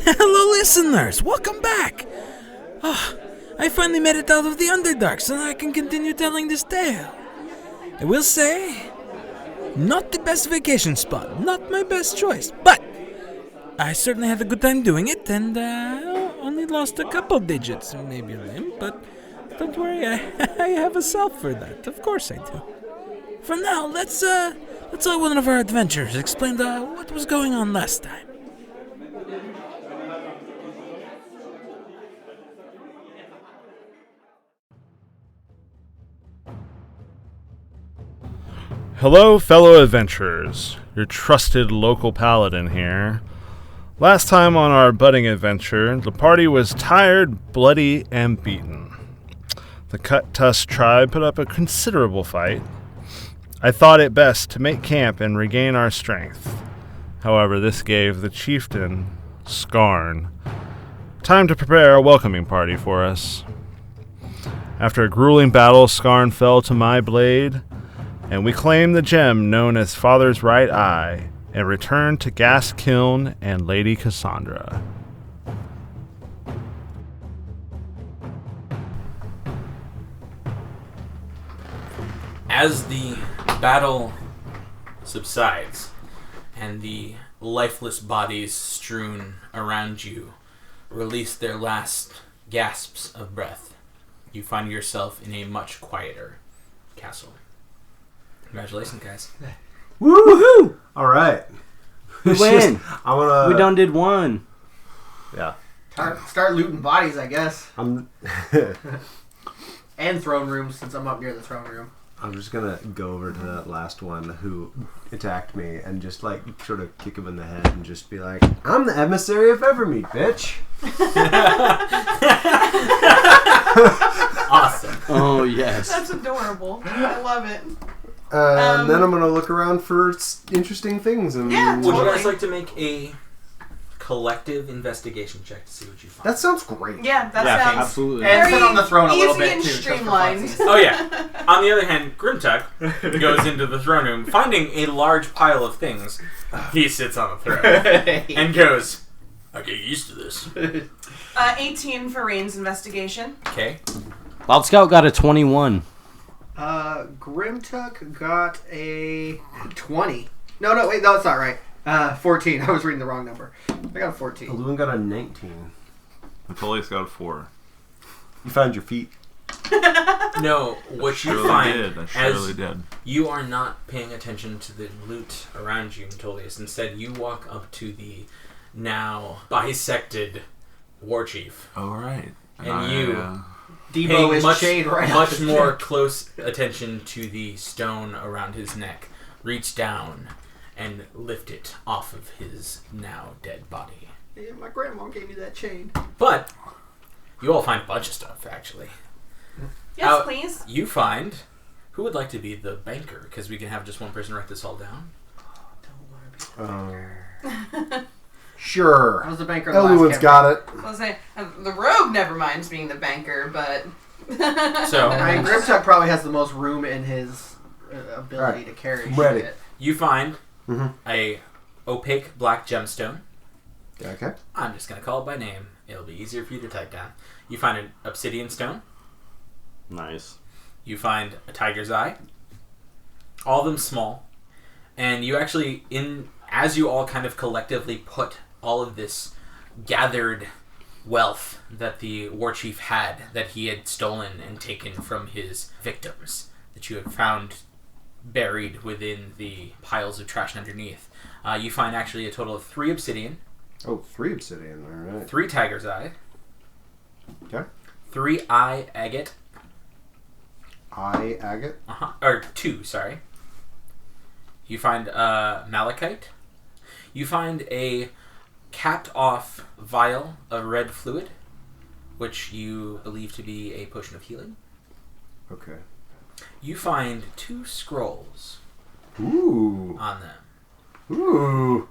Hello, listeners! Welcome back! I finally made it out of the Underdark, so I can continue telling this tale. I will say, not the best vacation spot, not my best choice, but I certainly had a good time doing it, and only lost a couple digits, maybe a limb, but don't worry, I have a self for that. Of course I do. For now, let's let one of our adventurers explain what was going on last time. Hello, fellow adventurers. Your trusted local paladin here. Last time on our budding adventure, the party was tired, bloody, and beaten. The Cut-Tusk tribe put up a considerable fight. I thought it best to make camp and regain our strength. However, this gave the chieftain, Skarn, time to prepare a welcoming party for us. After a grueling battle, Skarn fell to my blade, and we claimed the gem known as Father's Right Eye and returned to Gas Kiln and Lady Cassandra. As the battle subsides and the lifeless bodies strewn around you release their last gasps of breath, you find yourself in a much quieter castle. Congratulations, guys. Woohoo! All right. We win. We done did one. Yeah. Start looting bodies, I guess. I'm And throne rooms, since I'm up near the throne room. I'm just gonna go over to that last one who attacked me and just like sort of kick him in the head and just be like, "I'm the emissary of Evermeet, bitch." Awesome. Oh yes. That's adorable. I love it. And then I'm gonna look around for interesting things. And Yeah, Would you totally. guys like to make a collective investigation check to see what you find? that sounds great. Yeah, that sounds absolutely. And very sit on the throne a little easy bit and too. just for streamlined. funsies. Oh yeah. On the other hand, Grimtuck goes into the throne room, finding a large pile of things. He sits on the throne and goes, "I get used to this." 18 for Rain's investigation. Okay. Wild Scout got a 21. Grimtuck got a 20. No, wait, that's not right. 14. I was reading the wrong number. I got a 14. Lewin got a 19. Napoleon's got a 4. You found your feet. No, what you Surely find did. I as surely did. you are not paying attention to the loot around you, Metolius. Instead, you walk up to the now bisected war chief. Oh, right. And you Debo paying is much, chained right much off more his close attention to the stone around his neck. Reach down and lift it off of his now dead body. Yeah, my grandma gave me that chain. But you all find a bunch of stuff, actually. Yes, please. You find who would like to be the banker, because we can have just one person write this all down. Sure. I was the banker in the last Everyone's campaign. got it. I was saying, the rogue never minds being the banker, but... So I mean, Grimtuck probably has the most room in his ability Right. to carry Ready. shit. you find Mm-hmm. a opaque black gemstone. Okay. I'm just going to call it by name. It'll be easier for you to type down. You find an obsidian stone. Nice. You find a tiger's eye. All of them small. And you actually, as you all kind of collectively put all of this gathered wealth that the war chief had, that he had stolen and taken from his victims, that you had found buried within the piles of trash underneath, you find actually a total of 3 obsidian, Oh, 3 obsidian. All right. 3 tiger's eye, Okay. 3 eye agate, Eye agate. or 2, sorry. You find malachite. You find a capped off vial of red fluid, which you believe to be a potion of healing. Okay. You find 2 scrolls Ooh. on them. Ooh.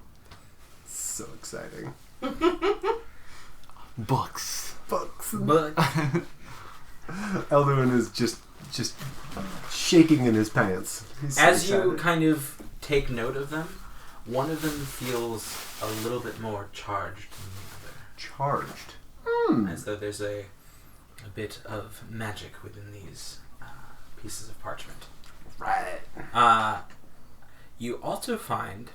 So exciting. Books. Books. But Elduin is just shaking in his pants. He's so as you excited. kind of take note of them, one of them feels a little bit more charged than Charged. the other. As though there's a bit of magic within these pieces of parchment. Right. You also find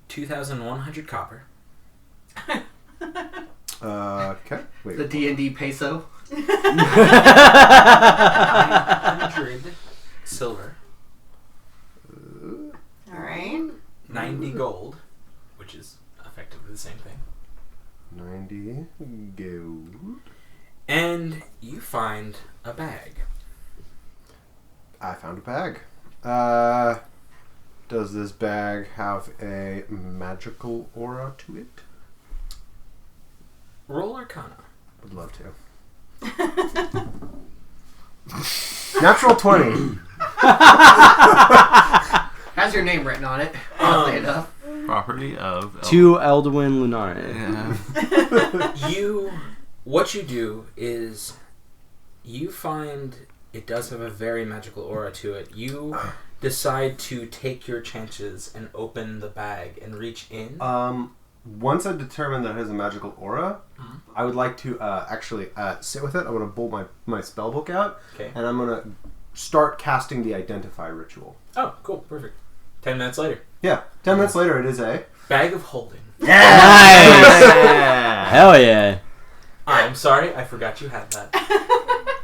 2,100 copper. Okay. Wait. The D&D peso. 100 silver. All right. 90 gold, which is effectively the same thing. 90 gold. And you find a bag. I found a bag. Does this bag have a magical aura to it? Roll Arcana. Would love to. Natural 20. Has your name written on it. Oddly enough. Property of... To Elduin Lunare. Yeah. What you do is you find it does have a very magical aura to it. You decide to take your chances and open the bag and reach in. Once I determine that it has a magical aura, I would like to actually sit with it. I'm going to pull my spell book out, Okay. and I'm going to start casting the Identify ritual. Oh, cool. Perfect. 10 minutes later. Yeah, 10 minutes later it is a... Bag of holding. Nice! Yeah. Hell yeah. I'm sorry, I forgot you had that.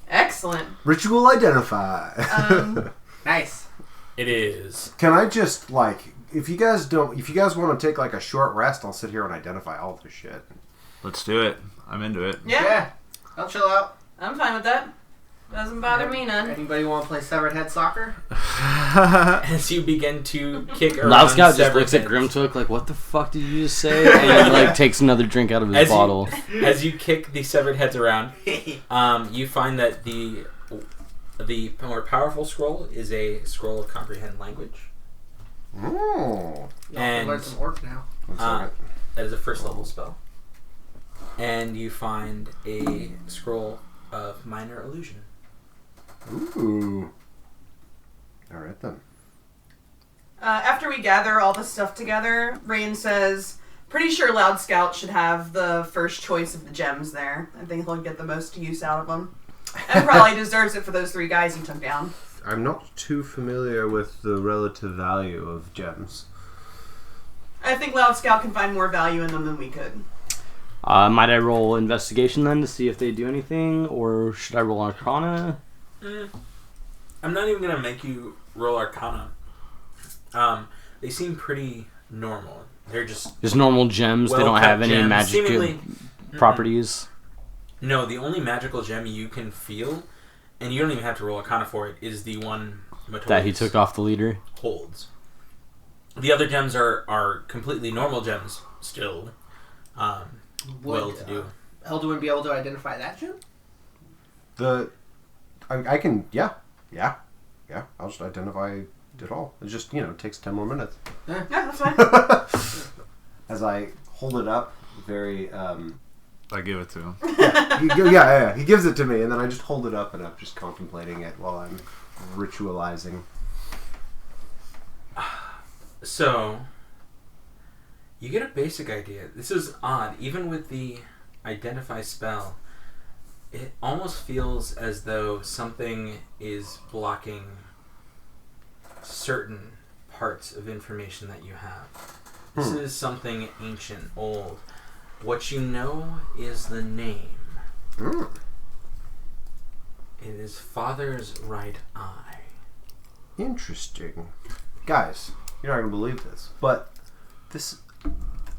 Excellent. Ritual Identify. Nice. It is. Can I just, like... If you guys want to take like a short rest, I'll sit here and identify all this shit. Let's do it. I'm into it. Yeah, I'll chill out. I'm fine with that. Doesn't bother me none. Anybody want to play severed head soccer? As you begin to kick around Loud Scout just severed looks at heads. Grimtook like, what the fuck did you just say? And like takes another drink out of his bottle. As you kick the severed heads around, you find that the more powerful scroll is a scroll of comprehend language. Oh. And learn some orc now. that is a first level spell. And you find a scroll of minor illusion. Ooh. Alright then. After we gather all the stuff together, Rain says, pretty sure Loud Scout should have the first choice of the gems there. I think he'll get the most use out of them. And probably deserves it for those 3 guys he took down. I'm not too familiar with the relative value of gems. I think Loud Scout can find more value in them than we could. Might I roll investigation then to see if they do anything? Or should I roll Arcana? I'm not even going to make you roll Arcana. They seem pretty normal. They're just normal gems. They don't have any gems. magic Seemingly, properties. No, the only magical gem you can feel, and you don't even have to roll Arcana for it, is the one That he took off the leader. holds. The other gems are completely normal gems still. Well to do. Elduin be able to identify that gem? I can, yeah. I'll just identify it all. It just, takes 10 more minutes. Yeah, that's fine. As I hold it up, very, I give it to him. yeah. He gives it to me, and then I just hold it up, and I'm just contemplating it while I'm ritualizing. So, you get a basic idea. This is odd. Even with the identify spell, it almost feels as though something is blocking certain parts of information that you have. This is something ancient, old. What you know is the name. It is Father's right eye. Interesting. Guys, you're not going to believe this, but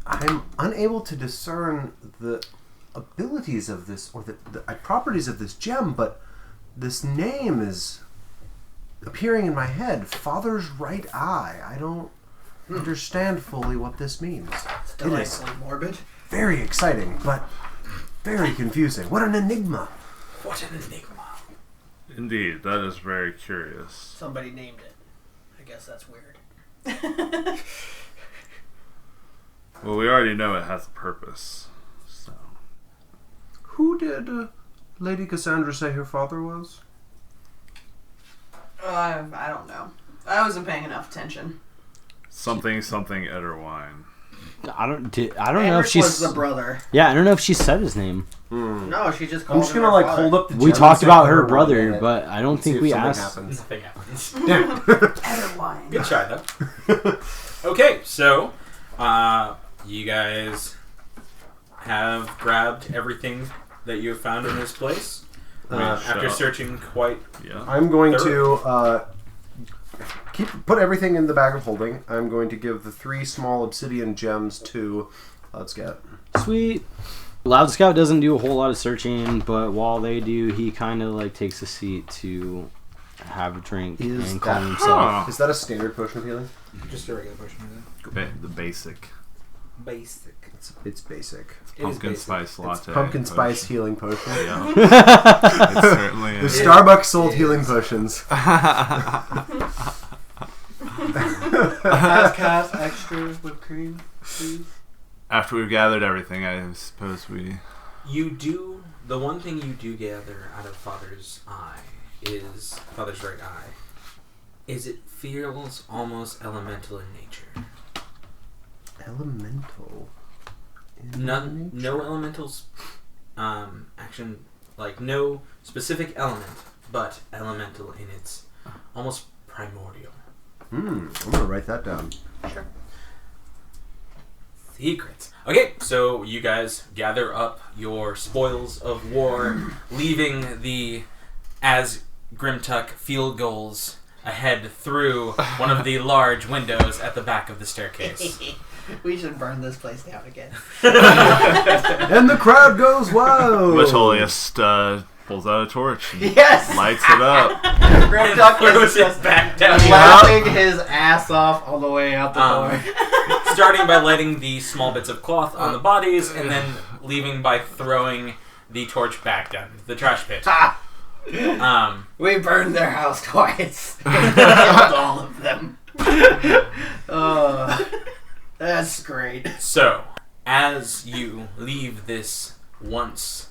I'm unable to discern the abilities of this, or the properties of this gem, but this name is appearing in my head. Father's right eye. I don't understand fully what this means. It's It is delightfully morbid. very exciting, but very confusing. What an enigma. What an enigma. Indeed, that is very curious. Somebody named it. I guess that's weird. Well, we already know it has a purpose. So, Who did Lady Cassandra say her father was? I don't know. I wasn't paying enough attention. Something Ederwine. I don't know if Eric was she's the brother. Yeah, I don't know if she said his name. No, she just I'm called just him gonna her like father. hold up the We gem talked and about say her Ederwine brother, in it. but I don't See think if we something asked. happens. Nothing happens. Damn. Ederwine. Good try, though. Okay, so you guys have grabbed everything that you have found in this place after searching quite. Yeah. I'm going to put everything in the bag of holding. I'm going to give the 3 small obsidian gems to Let's Get. Sweet. Loud Scout doesn't do a whole lot of searching, but while they do, he kind of like takes a seat to have a drink Is and calm that- himself. Is that a standard potion of healing? Just a regular potion. The basic. Basic. It's basic. Pumpkin spice It's latte. pumpkin potion. spice healing potion. Yeah. It certainly There's is. Starbucks sold healing potions. Cast extra whipped cream, please. After we've gathered everything, I suppose we... The one thing you do gather out of Father's Father's right eye, is it feels almost elemental in nature. Elemental. No elementals action, like no specific element, but elemental in its almost primordial. I'm gonna write that down. Sure. Secrets. Okay, so you guys gather up your spoils of war, leaving the as Grimtuck field goals ahead through one of the large windows at the back of the staircase. We should burn this place down again. And the crowd goes wild. Metolius pulls out a torch and Yes! lights it up. Grim Duck Throws is it just back down. laughing his ass off all the way out the door. Starting by lighting the small bits of cloth on the bodies, and then leaving by throwing the torch back down the trash pit. We burned their house twice. Killed all of them. That's great. So, as you leave this once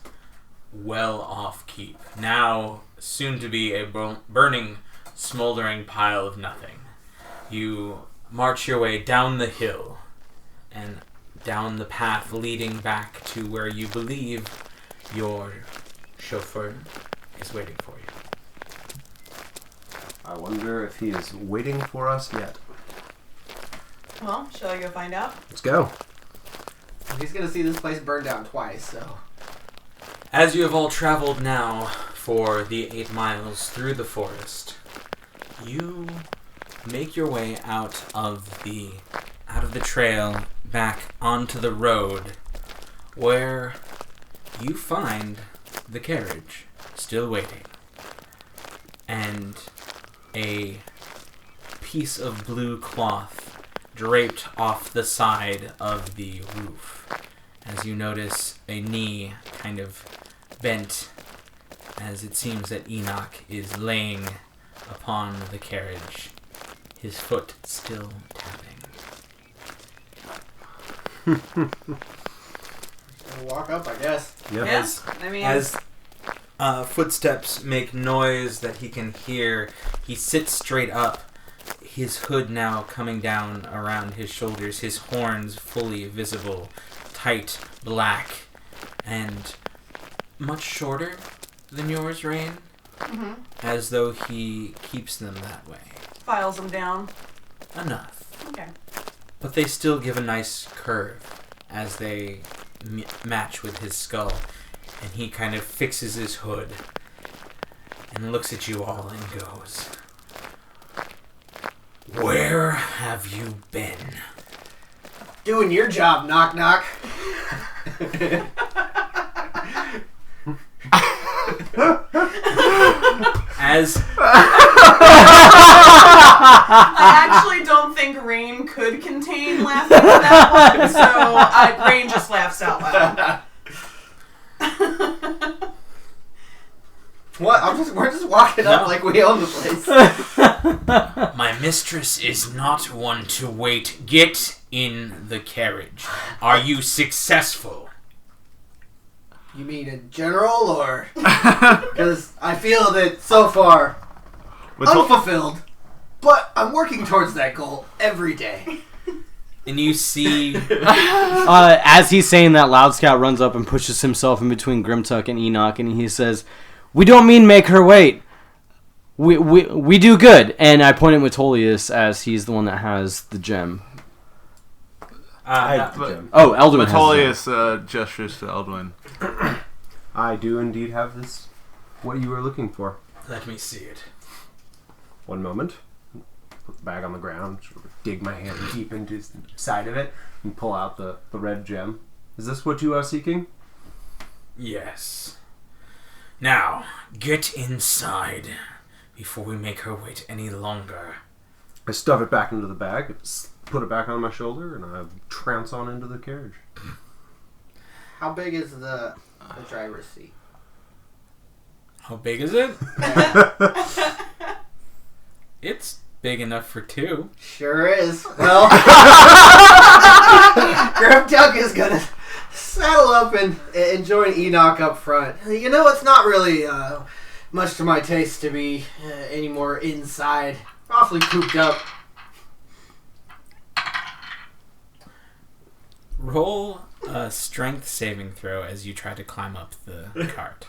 well-off keep, now soon to be a burning, smoldering pile of nothing, you march your way down the hill and down the path leading back to where you believe your chauffeur is waiting for you. I wonder if he is waiting for us yet. Well, shall I go find out? Let's go. He's gonna see this place burned down twice, so. As you have all traveled now for the 8 miles through the forest, you make your way out of the trail back onto the road, where you find the carriage still waiting, and a piece of blue cloth draped off the side of the roof, as you notice a knee kind of bent, as it seems that Enoch is laying upon the carriage, his foot still tapping. Gonna walk up, I guess. Yep. Yes. I mean, As footsteps make noise that he can hear, he sits straight up, his hood now coming down around his shoulders, his horns fully visible, tight, black, and much shorter than yours, Rain, as though he keeps them that way. files them down. Enough. Okay. But they still give a nice curve as they match with his skull. And he kind of fixes his hood and looks at you all and goes, "Where have you been?" Doing your job, knock knock. As I actually don't think Rain could contain laughing at that one, so Rain just laughs out loud. What? We're just walking up like we own the place. my mistress is not one to wait. Get in the carriage. Are you successful? You mean in general, or? Because I feel that so far, unfulfilled. But I'm working towards that goal every day. And you see As he's saying that, Loud Scout runs up and pushes himself in between Grimtuck and Enoch, and he says, "We don't mean make her wait. We do good." And I point at Metolius as he's the one that has the gem. Oh, Eldwin has the Metolius gestures to Eldwin. I do indeed have this. What you were looking for. Let me see it. One moment. Put the bag on the ground. Sort of dig my hand deep into the side of it and pull out the red gem. Is this what you are seeking? Yes. Now, get inside before we make her wait any longer. I stuff it back into the bag, put it back on my shoulder, and I trounce on into the carriage. How big is the driver's seat? How big is it? It's big enough for two. Sure is. Well, Grimtuck is gonna saddle up and join Enoch up front. You know, it's not really much to my taste to be any more inside. Awfully cooped up. Roll a strength saving throw as you try to climb up the cart.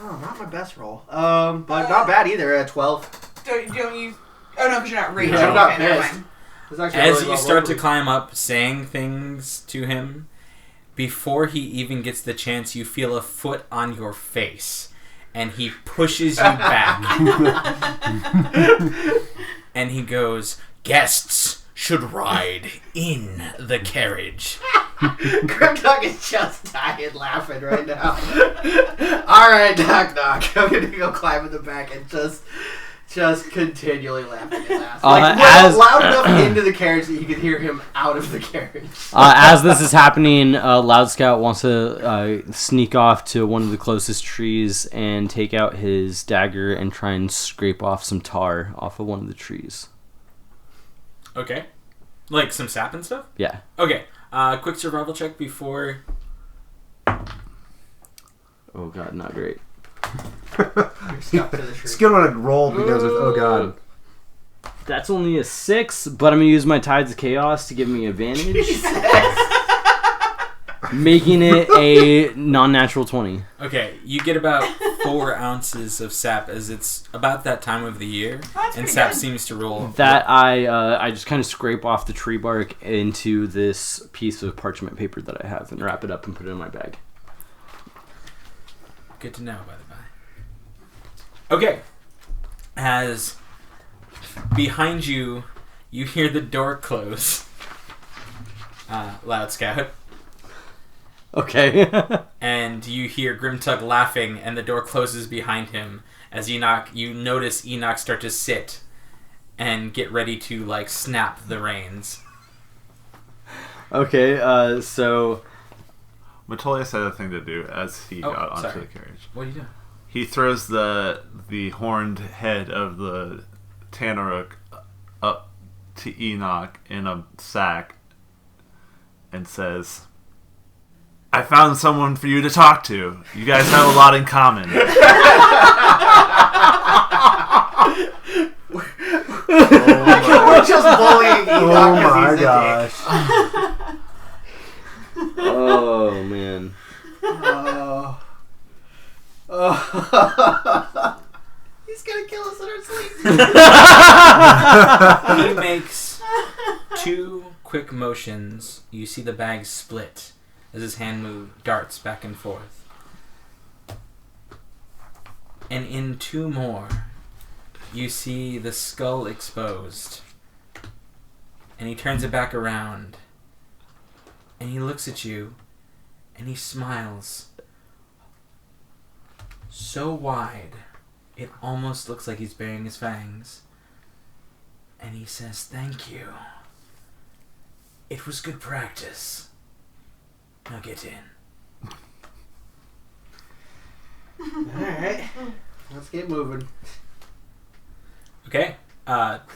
Oh, not my best roll. But not bad either. 12. Don't you? Oh no, because you're not raging. Yeah, I'm not Okay, never pissed. mind. It's actually As really you well start to rolled. climb up, saying things to him, before he even gets the chance, you feel a foot on your face, and he pushes you back. And he goes, "Guests should ride in the carriage." Grimtuck is just dying laughing right now. Alright, knock knock. I'm gonna go climb in the back and just continually laughing his ass. Loud enough into the carriage that you can hear him out of the carriage. As this is happening, Loud Scout wants to sneak off to one of the closest trees and take out his dagger and try and scrape off some tar off of one of the trees. Okay. Like some sap and stuff? Yeah. Okay. Quick survival check before... Oh god, not great. You're stuck to the tree. It's good when it rolled because of, oh god. That's only a 6, but I'm going to use my Tides of Chaos to give me advantage. Making it a non-natural 20. Okay, you get about 4 ounces of sap as it's about that time of the year, and sap good. seems to roll. That I just kind of scrape off the tree bark into this piece of parchment paper that I have and wrap it up and put it in my bag. Good to know, by the by. Okay, as behind you, you hear the door close. Loud Scout. Okay. And you hear Grimtuck laughing, and the door closes behind him as you notice Enoch start to sit and get ready to, like, snap the reins. Okay, so... Metolius had a thing to do as he got onto sorry. the carriage. What are you doing? He throws the horned head of the Tanaruk up to Enoch in a sack and says, "I found someone for you to talk to. You guys have a lot in common." We're just bullying Enoch because he's a dick. Oh, man. He's gonna kill us in our sleep. He makes 2 quick motions. You see the bag split as his hand darts back and forth. And in 2 more, you see the skull exposed. And he turns it back around. And he looks at you. And he smiles. So wide, it almost looks like he's baring his fangs. And he says, "Thank you. It was good practice. Now get in." Alright. Let's get moving. Okay.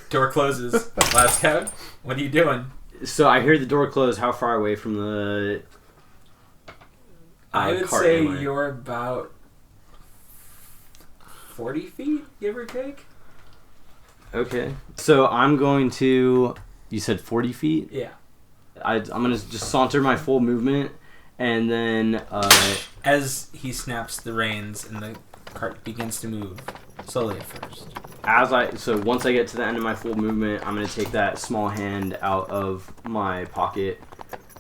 Door closes. Last count. What are you doing? So I hear the door close. How far away from the I would cart say am I? you're about 40 feet, give or take. Okay. So I'm going to... You said 40 feet? Yeah. I'm going to just saunter my full movement, and then... As he snaps the reins and the cart begins to move, slowly at first. So once I get to the end of my full movement, I'm going to take that small hand out of my pocket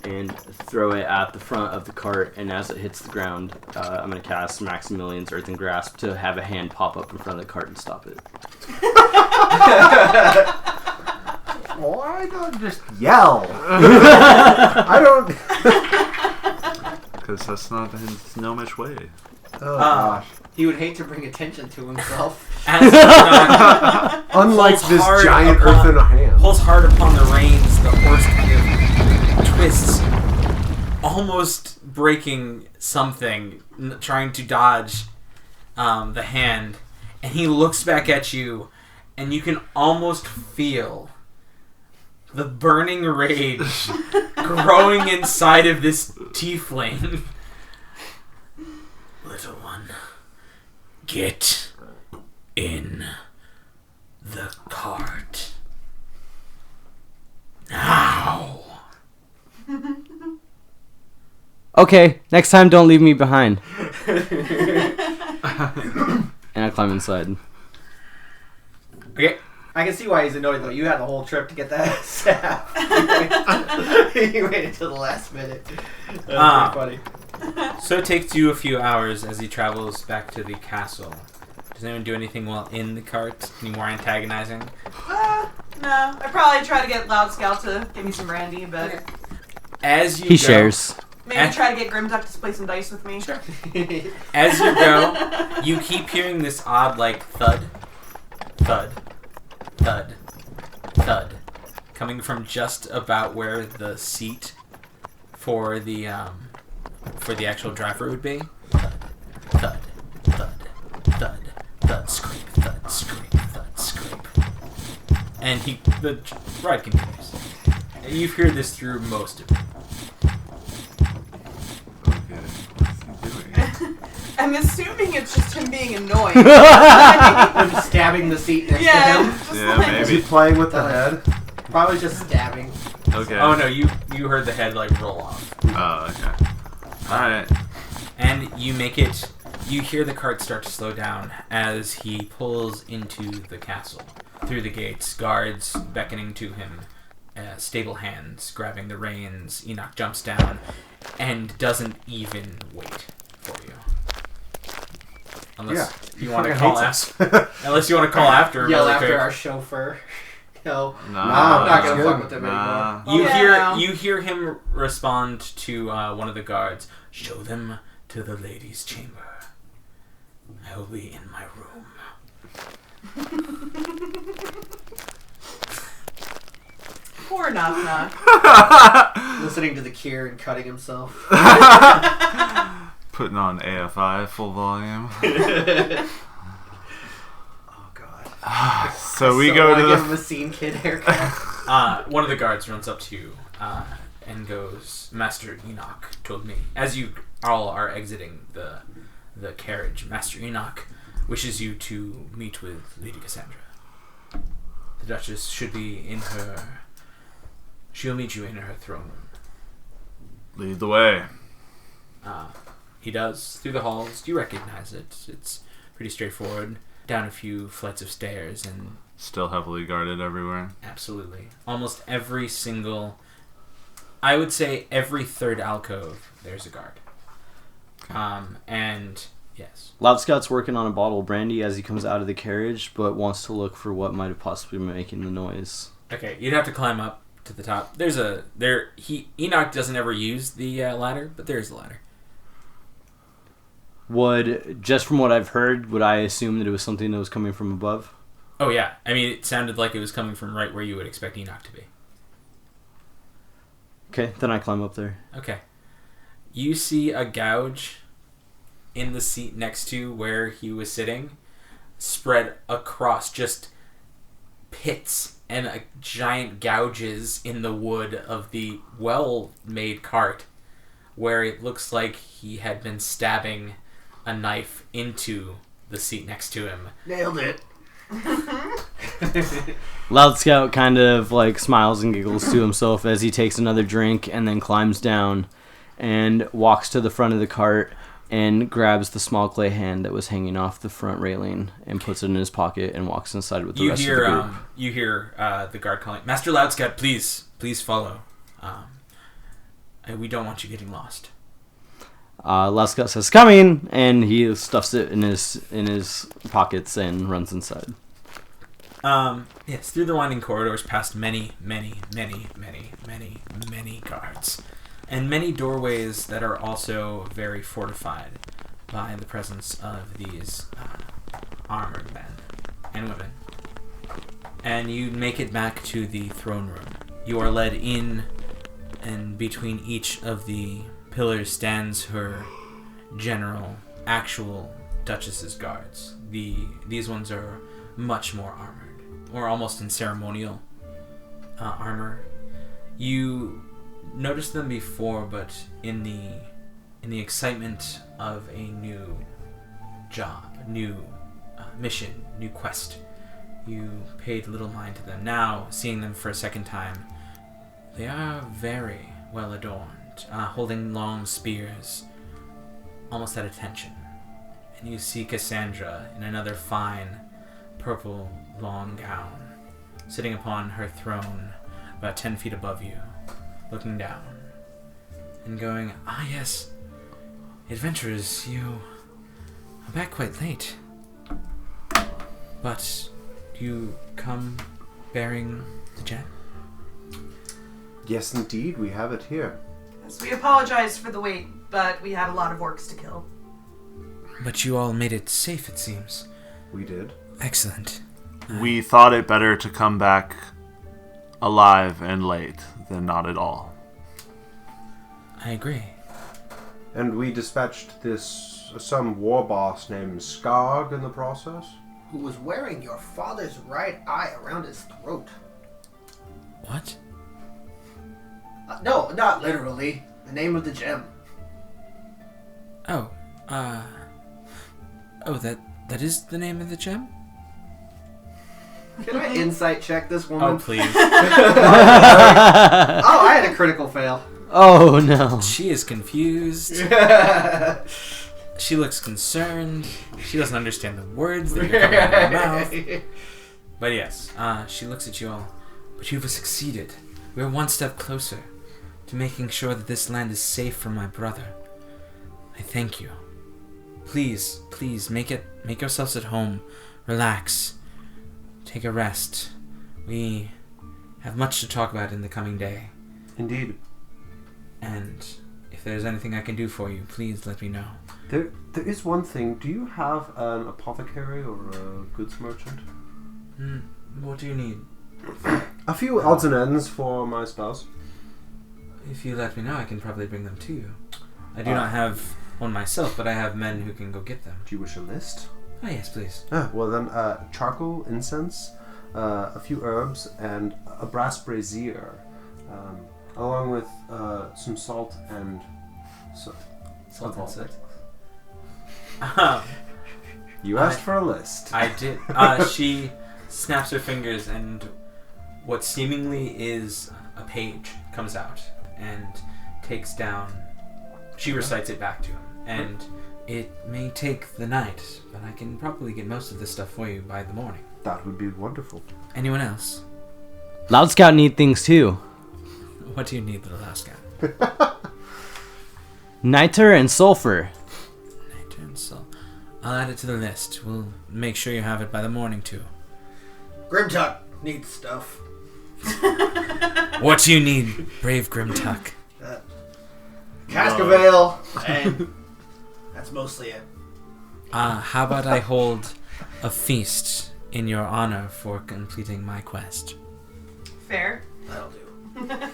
and throw it at the front of the cart, and as it hits the ground, I'm going to cast Maximilian's Earthen Grasp to have a hand pop up in front of the cart and stop it. Why not just yell? I don't... Because that's not his gnomish way. Oh, gosh. He would hate to bring attention to himself. As Unlike pulls this hard giant upon- earthen hand. pulls hard upon the reins, the horse kind of twists, almost breaking something, trying to dodge the hand, and he looks back at you, and you can almost feel the burning rage growing inside of this tiefling. Little one, get in the cart. Now. Okay, next time don't leave me behind. And I climb inside. Okay. I can see why he's annoyed though. You had the whole trip to get that staff. You waited till the last minute. That's pretty funny. So it takes you a few hours as he travels back to the castle. Does anyone do anything while in the cart? Any more antagonizing? No. I'd probably try to get Loud Scout to give me some brandy, but As you He go, shares. maybe try to get Grimduck to play some dice with me. Sure. As you go, you keep hearing this odd, like, thud, thud, thud, thud, coming from just about where the seat for the actual driver would be. Thud, thud, thud, thud, thud, scrape, thud, scrape, thud, scrape. And the ride continues. And you hear this through most of it. Okay. What's he doing? I'm assuming it's just him being annoying. I'm just stabbing the seat next to him. Just Yeah, like, Is he maybe. playing with the head? Probably just stabbing. Okay. Oh no, you heard the head like roll off. Oh, okay. Alright. And you make it, you hear the cart start to slow down as he pulls into the castle. Through the gates, guards beckoning to him, stable hands grabbing the reins. Enoch jumps down and doesn't even wait for you. Unless you want to fucking call hates after. Unless you want to call after. Yell really after quick. our chauffeur. No. Nah, I'm not gonna that's fuck good. with him Nah. anymore. You hear him respond to one of the guards. Show them to the ladies' chamber. I will be in my room. poor Knock Knock. Listening to the cure and cutting himself. Putting on AFI full volume. Oh god. So we So go I to give him the. a scene kid haircut. One of the guards runs up to you and goes, Master Enoch told me, as you all are exiting the carriage, Master Enoch wishes you to meet with Lady Cassandra. The Duchess should be in her... She'll meet you in her throne room. Lead the way. He does. Through the halls. You recognize it. It's pretty straightforward. Down a few flights of stairs and... Still heavily guarded everywhere. Absolutely. Almost every single... I would say every third alcove, there's a guard. And... Yes. Loud Scout's working on a bottle of brandy as he comes out of the carriage, but wants to look for what might have possibly been making the noise. Okay, you'd have to climb up to the top. Enoch doesn't ever use the ladder, but there's a ladder. Just from what I've heard, would I assume that it was something that was coming from above? Oh yeah, I mean it sounded like it was coming from right where you would expect Enoch to be. Okay, then I climb up there. Okay. You see a gouge in the seat next to where he was sitting, spread across, just pits and giant gouges in the wood of the well-made cart, where it looks like he had been stabbing a knife into the seat next to him. Nailed it. Loud Scout kind of like smiles and giggles to himself as he takes another drink and then climbs down and walks to the front of the cart and grabs the small clay hand that was hanging off the front railing and puts it in his pocket and walks inside with the rest of the group. You hear the guard calling, Master Loud Scout, please follow. We don't want you getting lost. Loud Scout says, "Coming," and he stuffs it in his pockets and runs inside. Yes, through the winding corridors, past many guards, and many doorways that are also very fortified by the presence of these armored men and women. And you make it back to the throne room. You are led in, and between each of the pillars stands her actual Duchess's guards. These ones are much more armored, or almost in ceremonial armor. You noticed them before, but in the excitement of a new job, new mission, new quest, you paid little mind to them. Now, seeing them for a second time, they are very well adorned, holding long spears, almost at attention. And you see Cassandra in another fine purple long gown, sitting upon her throne about 10 feet above you, looking down and going, "Ah, yes, adventurers, you are back quite late. But you come bearing the gem?" Yes, indeed, we have it here. Yes, we apologize for the wait, but we had a lot of orcs to kill. But you all made it safe, it seems. We did. Excellent. We thought it better to come back alive and late than not at all. I agree. And we dispatched some war boss named Skarg in the process. Who was wearing your father's right eye around his throat. What? No, not literally. The name of the gem. That is the name of the gem? Can I insight check this woman? Oh, please. Oh, I had a critical fail. Oh, no. She is confused. She looks concerned. She doesn't understand the words that are coming out of her mouth. But yes, she looks at you all. But you have succeeded. We are one step closer to making sure that this land is safe for my brother. I thank you. Please, make yourselves at home. Relax. Take a rest. We have much to talk about in the coming day. Indeed. And if there's anything I can do for you, please let me know. There is one thing. Do you have an apothecary or a goods merchant? What do you need? A few odds and ends for my spouse. If you let me know, I can probably bring them to you. I do not have one myself, but I have men who can go get them. Do you wish a list? Oh, yes, please. Well then, charcoal, incense, a few herbs, and a brass brazier, along with some salt and... Salt and salt. You asked for a list. I did. She snaps her fingers, and what seemingly is a page comes out and takes down. She recites it back to him, and it may take the night, but I can probably get most of this stuff for you by the morning. That would be wonderful. Anyone else? Loud Scout need things too. What do you need, little Loud Scout? Niter and sulfur. Niter and sulfur. I'll add it to the list. We'll make sure you have it by the morning too. Grimtuck needs stuff. What do you need, brave Grimtuck? Cask of ale, and that's mostly it. How about I hold a feast in your honor for completing my quest? Fair. That'll do.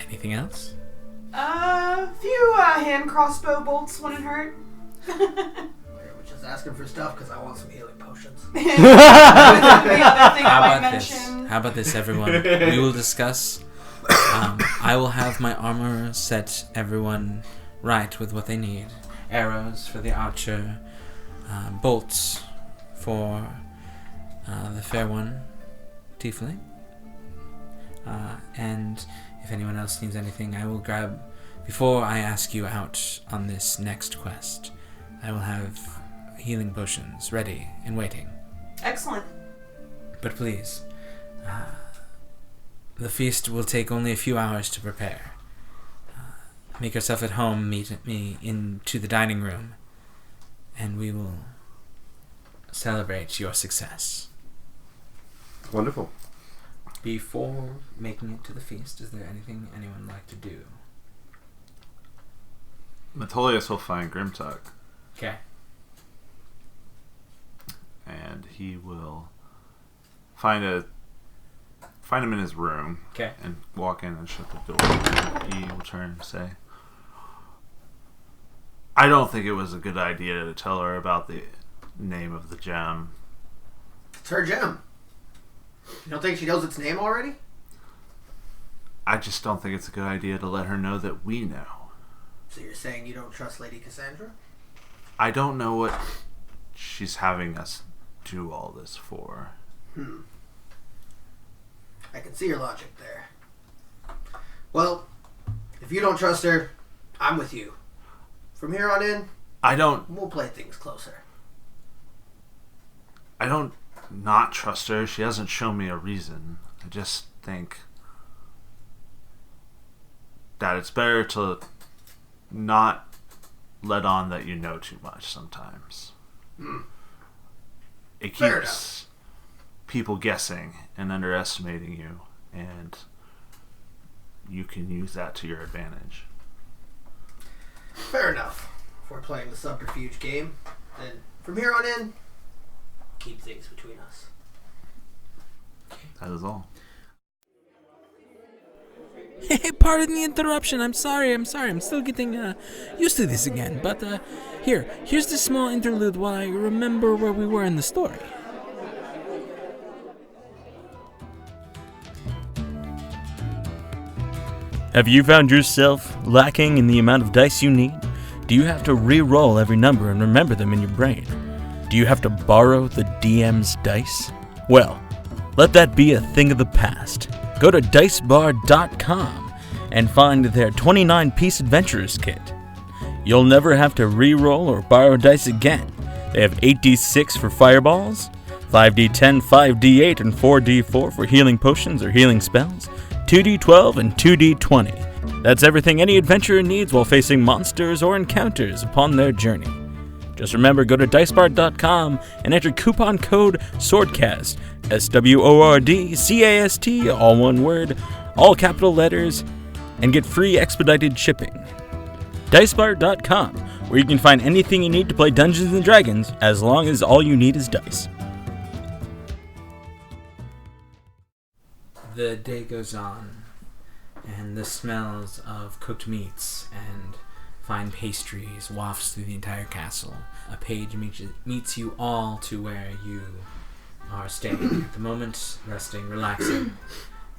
Anything else? A few hand crossbow bolts wouldn't hurt. We're just asking for stuff because I want some healing potions. The other thing I might mention. How about this, everyone? We will discuss. I will have my armor set everyone right with what they need. Arrows for the archer, bolts for the fair one, Tiefling. And if anyone else needs anything, I will grab... Before I ask you out on this next quest, I will have healing potions ready and waiting. Excellent. But please, the feast will take only a few hours to prepare. Make yourself at home, meet me into the dining room, and we will celebrate your success. Wonderful. Before making it to the feast, is there anything anyone would like to do? Metolius will find Grimtuck, Okay. and he will find him in his room. Okay. And walk in and shut the door. He will turn and say, I don't think it was a good idea to tell her about the name of the gem. It's her gem. You don't think she knows its name already? I just don't think it's a good idea to let her know that we know. So you're saying you don't trust Lady Cassandra? I don't know what she's having us do all this for. I can see your logic there. Well, if you don't trust her, I'm with you. From here on in, we'll play things closer. I don't not trust her. She hasn't shown me a reason. I just think that it's better to not let on that you know too much sometimes. It Fair keeps people guessing and underestimating you, and you can use that to your advantage. Fair enough. If we're playing the subterfuge game, then from here on in, keep things between us. That is all. Hey, pardon the interruption. I'm sorry. I'm still getting used to this again. But here's this small interlude while I remember where we were in the story. Have you found yourself lacking in the amount of dice you need? Do you have to re-roll every number and remember them in your brain? Do you have to borrow the DM's dice? Well, let that be a thing of the past. Go to dicebar.com and find their 29-piece adventurer's kit. You'll never have to re-roll or borrow dice again. They have 8d6 for fireballs, 5d10, 5d8, and 4d4 for healing potions or healing spells, 2d12 and 2d20. That's everything any adventurer needs while facing monsters or encounters upon their journey. Just remember, go to dicebar.com and enter coupon code SWORDCAST, SWORDCAST, all one word, all capital letters, and get free expedited shipping. Dicebar.com, where you can find anything you need to play Dungeons & Dragons, as long as all you need is dice. The day goes on, and the smells of cooked meats and fine pastries wafts through the entire castle. A page meets you all to where you are staying at the moment, resting, relaxing,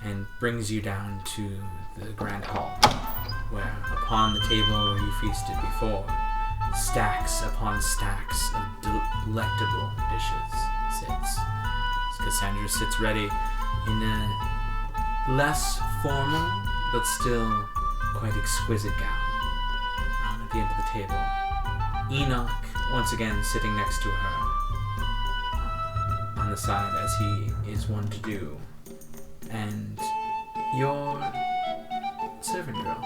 and brings you down to the grand hall, where upon the table where you feasted before, stacks upon stacks of delectable dishes sits. Cassandra sits ready in a less formal, but still quite exquisite gown at the end of the table. Enoch, once again, sitting next to her on the side, as he is wont to do. And your servant girl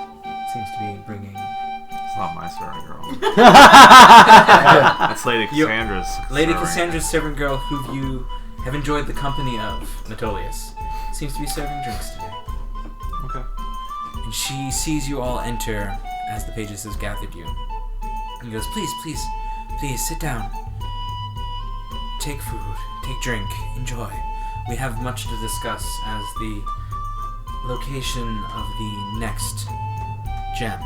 seems to be bringing... It's not my servant girl. It's Lady Cassandra's. Lady Cassandra's servant girl, who you have enjoyed the company of, Metolius, seems to be serving drinks today. Okay. And she sees you all enter as the pages have gathered you. And goes, please, sit down. Take food, take drink, enjoy. We have much to discuss as the location of the next gem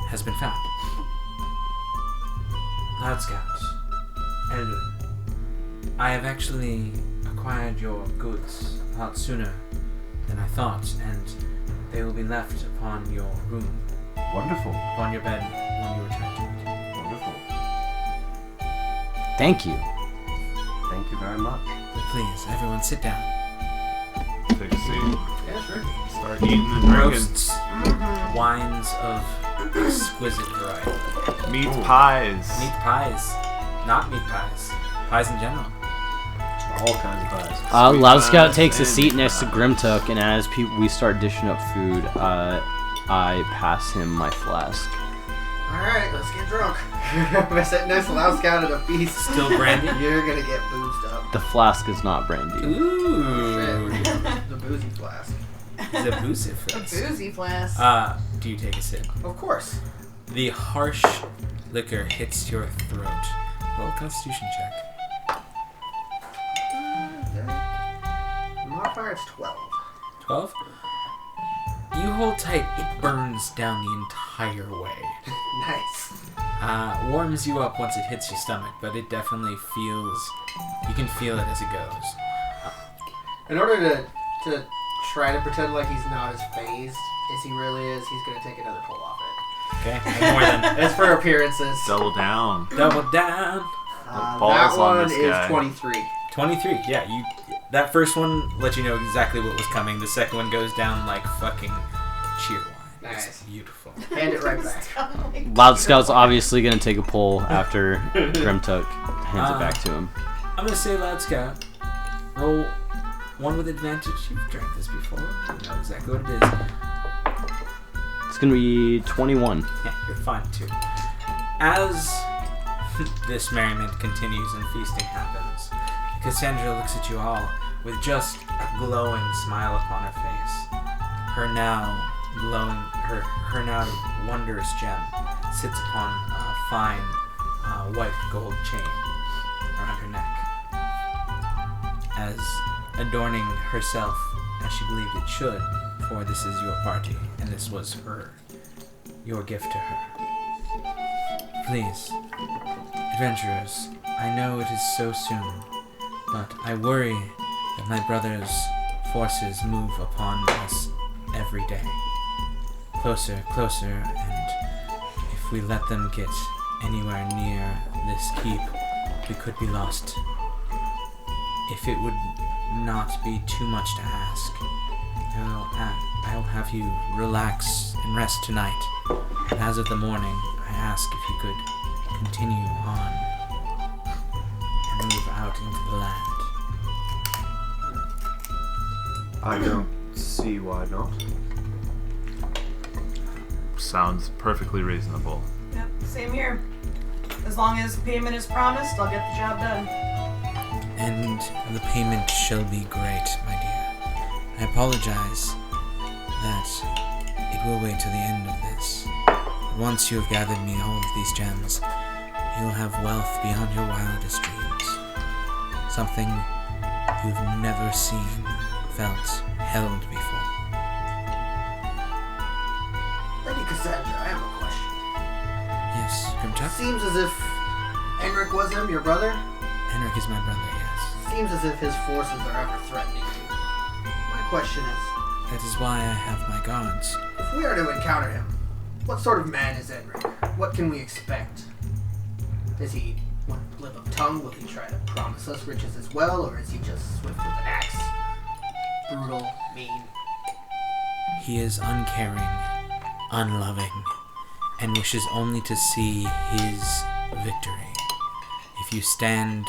has been found. Loud Scout, Elwin, I have actually acquired your goods a lot sooner than I thought, and they will be left upon your room. Wonderful. Upon your bed when you return to it. Wonderful. Thank you. Thank you very much. But please, everyone sit down. Take a seat. Yeah, sure. Start eating and drinking. Roasts, wines of exquisite variety. Meat pies. Meat pies. Not meat pies. Pies in general. All kinds of pies. Loud Scout pies takes a and seat meat next to pies. Grimtuck, and as we start dishing up food, I pass him my flask. Alright, let's get drunk. We're sitting next to Loud Scout at a feast. Still brandy? You're gonna get boozed up. The flask is not brandy. Ooh. The boozy flask. The boozy A flask. boozy flask. Do you take a sip? Of course. The harsh liquor hits your throat. Roll a constitution check. The modifier is 12. 12? You hold tight, it burns down the entire way. Nice. Warms you up once it hits your stomach, but it definitely feels... You can feel it as it goes. In order to try to pretend like he's not as phased as he really is, he's gonna take another pull off it. Okay, one more than... It's for appearances. Double down. Double down. balls that on one this is guy. 23. 23, yeah, you... That first one let you know exactly what was coming. The second one goes down like fucking cheer wine. Nice. It's beautiful. Hand it right back. Loud Scout's obviously gonna take a pull after Grimtuck hands it back to him. I'm gonna say Loud Scout. Roll one with advantage. You've drank this before. You know exactly what it is. It's gonna be 21. Yeah, you're fine too. As this merriment continues and feasting happens, Cassandra looks at you all with just a glowing smile upon her face. Her now wondrous gem sits upon a fine white gold chain around her neck, as adorning herself as she believed it should, for this is your party, and this was your gift to her. Please, adventurers, I know it is so soon, but I worry that my brother's forces move upon us every day. Closer, closer, and if we let them get anywhere near this keep, we could be lost. If it would not be too much to ask, I'll have you relax and rest tonight. And as of the morning, I ask if you could continue on and move out into the land. I don't see why not. Sounds perfectly reasonable. Yep, same here. As long as payment is promised, I'll get the job done. And the payment shall be great, my dear. I apologize that it will wait till the end of this. Once you have gathered me all of these gems, you'll have wealth beyond your wildest dreams. Something you've never seen, felt, held before. Lady Cassandra, I have a question. Yes, Grimtuck? Seems as if Henrik was him, your brother. Henrik is my brother, yes. Seems as if his forces are ever threatening you. My question is, That is why I have my guards. if we are to encounter him, what sort of man is Henrik? What can we expect? Does he flip of tongue? Will he try to promise us riches as well, or is he just swift with an axe? Brutal, mean. He is uncaring, unloving, and wishes only to see his victory. If you stand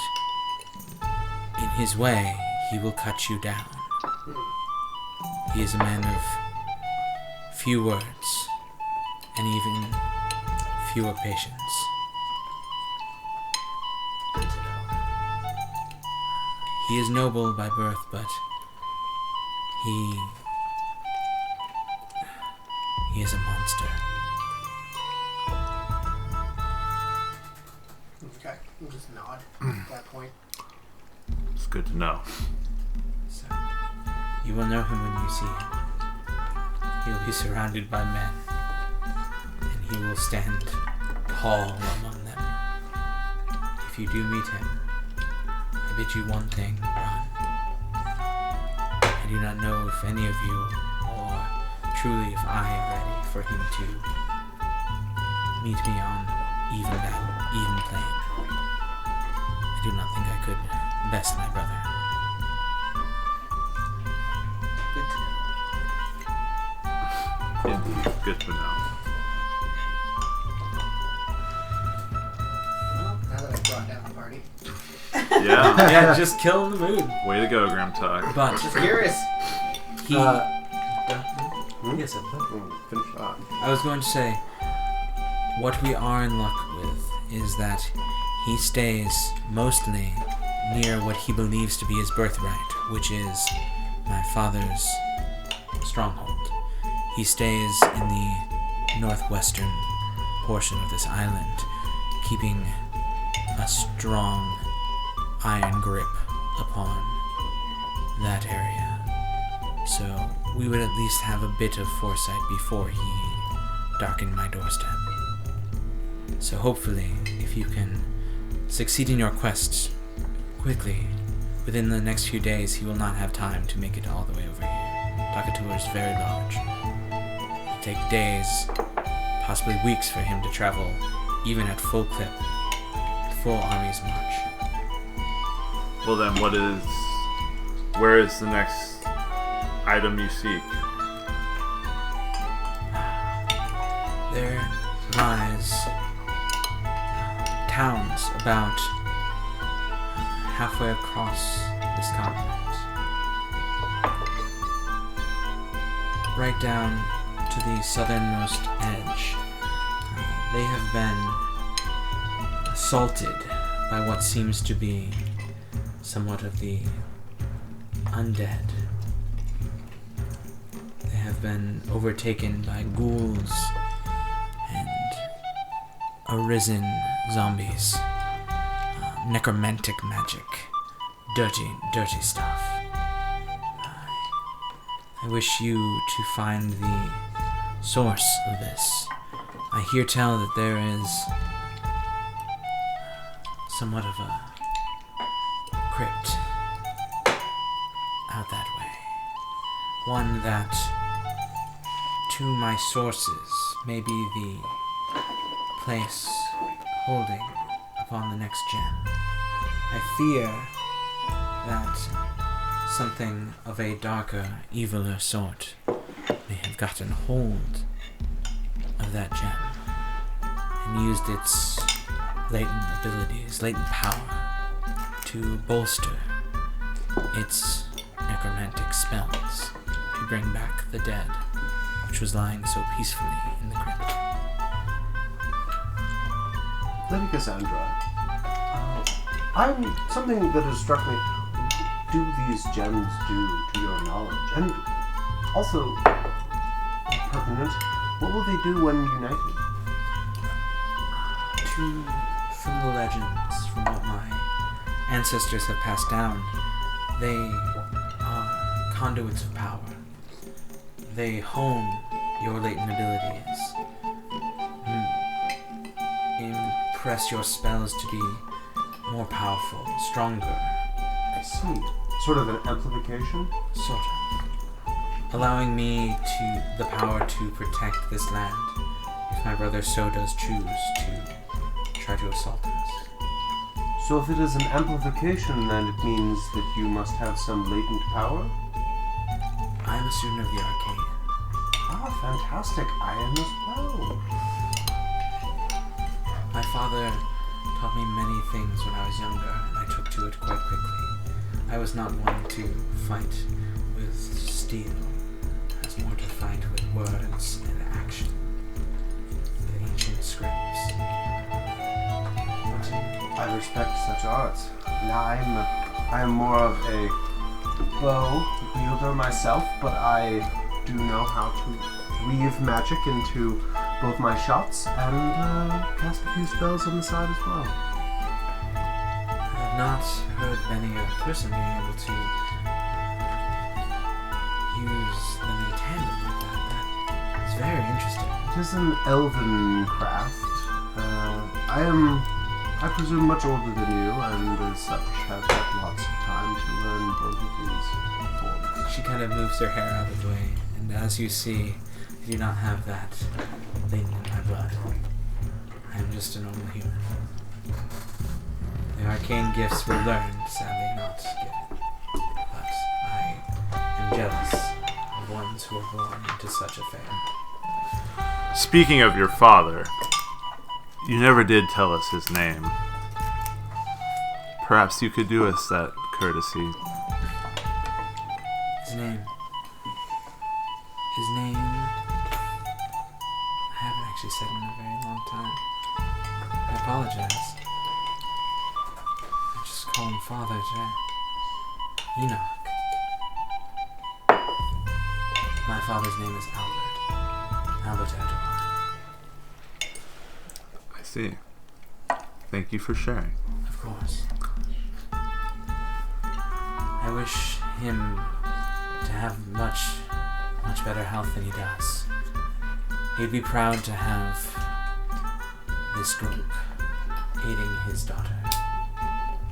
in his way, he will cut you down. He is a man of few words and even fewer patience. Good to know. He is noble by birth, but he is a monster. Okay, we'll just nod at that point. It's good to know. So, you will know him when you see him. He will be surrounded by men, and he will stand tall among them. If you do meet him, I bid you one thing, run. I do not know if any of you, or truly if I am ready for him to meet me on even plane. I do not think I could best my brother. Indeed. Good to know. Well, now that I've brought down the party. Yeah. Yeah, just killing the mood. Way to go, Grimtuck. But Just curious. he. Yes, Finish off. I was going to say, what we are in luck with is that he stays mostly near what he believes to be his birthright, which is my father's stronghold. He stays in the northwestern portion of this island, keeping a strong iron grip upon that area. So we would at least have a bit of foresight before he darkened my doorstep. So hopefully, if you can succeed in your quest quickly, within the next few days, he will not have time to make it all the way over here. Takatoa is very large. It'll take days, possibly weeks for him to travel, even at full clip, full army's march. Well then, where is the next item you seek? There lies towns about halfway across this continent. Right down to the southernmost edge, they have been assaulted by what seems to be somewhat of the undead. They have been overtaken by ghouls and arisen zombies, necromantic magic, dirty stuff. I wish you to find the source of this. I hear tell that there is somewhat of a crypt out that way. One that, to my sources, may be the place holding upon the next gem. I fear that something of a darker, eviler sort may have gotten hold of that gem and used its latent abilities, latent power, to bolster its necromantic spells to bring back the dead, which was lying so peacefully in the crypt. Lady Cassandra, something that has struck me. What do these gems do to your knowledge? And also, pertinent, what will they do when united? From the legends, from what my ancestors have passed down, they are conduits of power. They hone your latent abilities, impress your spells to be more powerful, stronger. I see. Sort of an amplification? Sort of. Allowing me the power to protect this land, if my brother so does choose to try to assault us. So if it is an amplification, then it means that you must have some latent power? I am a student of the arcane. Ah, fantastic. I am as well. My father taught me many things when I was younger, and I took to it quite quickly. I was not one to fight with steel. I was more to fight with words and action. The ancient scripts. I respect such arts. Now I am more of a bow wielder myself, but I do know how to weave magic into both my shots and cast a few spells on the side as well. I have not heard many a person being able to use them in tandem like that. It's very interesting. It is an elven craft. I presume much older than you, and as such have had lots of time to learn both of these forms. She kind of moves her hair out of the way, and as you see, I do not have that thing in my blood. I am just a normal human. The arcane gifts were learned, sadly not given. But I am jealous of ones who are born into such a fame. Speaking of your father, you never did tell us his name. Perhaps you could do us that courtesy. His name. I haven't actually said it in a very long time. I apologize. I just call him Father Jack. Enoch. My father's name is Albert. Albert Edward. I see. Thank you for sharing. Of course. I wish him to have much better health than he does. He'd be proud to have this group aiding his daughter.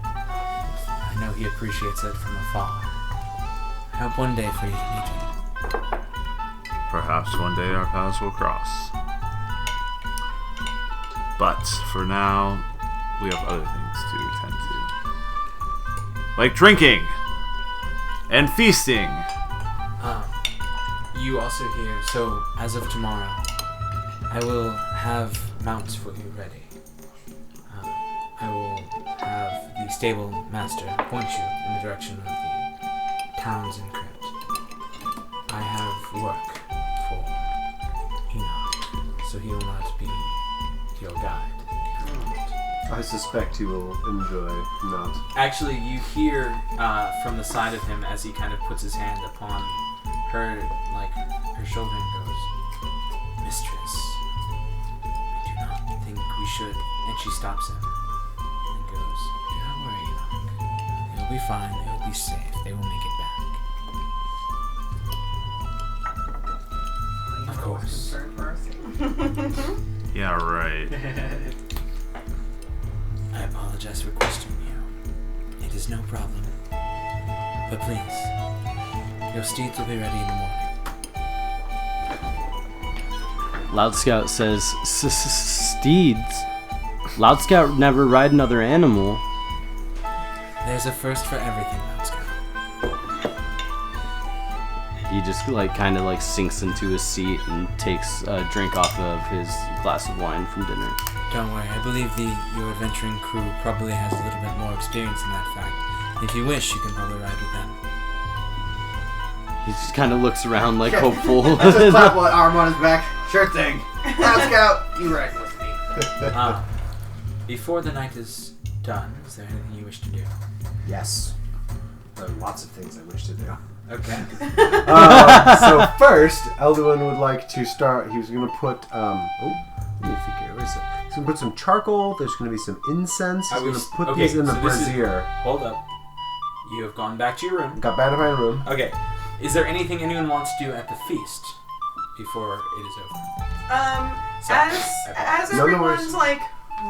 I know he appreciates it from afar. I hope one day for you to meet him. Perhaps one day our paths will cross. But for now, we have other things to attend to. Like drinking and feasting. You also hear, so as of tomorrow, I will have mounts for you ready. I will have the stable master point you in the direction of the town's encrypt. I have work for Enoch, so he will not be your guide. I suspect he will enjoy not. Actually, you hear from the side of him as he kind of puts his hand upon her shoulder and goes, "Mistress, I do not think we should." And she stops him and goes, "Do not worry, Enoch. They'll be fine. They'll be safe. They will make it back." Of course. Yeah, right. I apologize for questioning you. It is no problem. But please, your steeds will be ready in the morning. Loud Scout says, steeds? Loud Scout never ride another animal. There's a first for everything, Loud Scout. He just kind of sinks into his seat and takes a drink off of his glass of wine from dinner. Don't worry, I believe your adventuring crew probably has a little bit more experience in that fact. If you wish, you can probably ride with them. He just kind of looks around hopeful. Just clap one arm on his back. Sure thing. Loud Scout, you ride with me. Before the night is done, is there anything you wish to do? Yes. There are lots of things I wish to do. Okay. So first, Elduin would like to start. He was going to put. Let me figure. What is it? He's going to put some charcoal. There's going to be some incense. He's going to put these in the brazier. Hold up. You have gone back to your room. Got back to my room. Okay. Is there anything anyone wants to do at the feast before it is over? As everyone's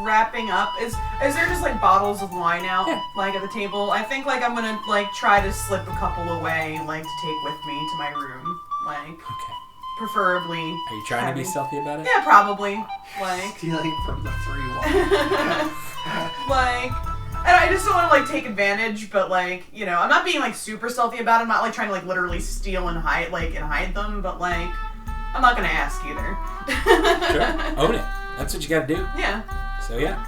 wrapping up, is there just bottles of wine out at the table? I think I'm gonna try to slip a couple away to take with me to my room. Okay. Preferably. Are you trying to be stealthy about it? Yeah, probably. Stealing from the free one. And I just don't want to take advantage, but I'm not being super stealthy about it. I'm not trying to literally steal and hide them, but I'm not gonna ask either. Sure. Own it. That's what you gotta do. Yeah. So yeah.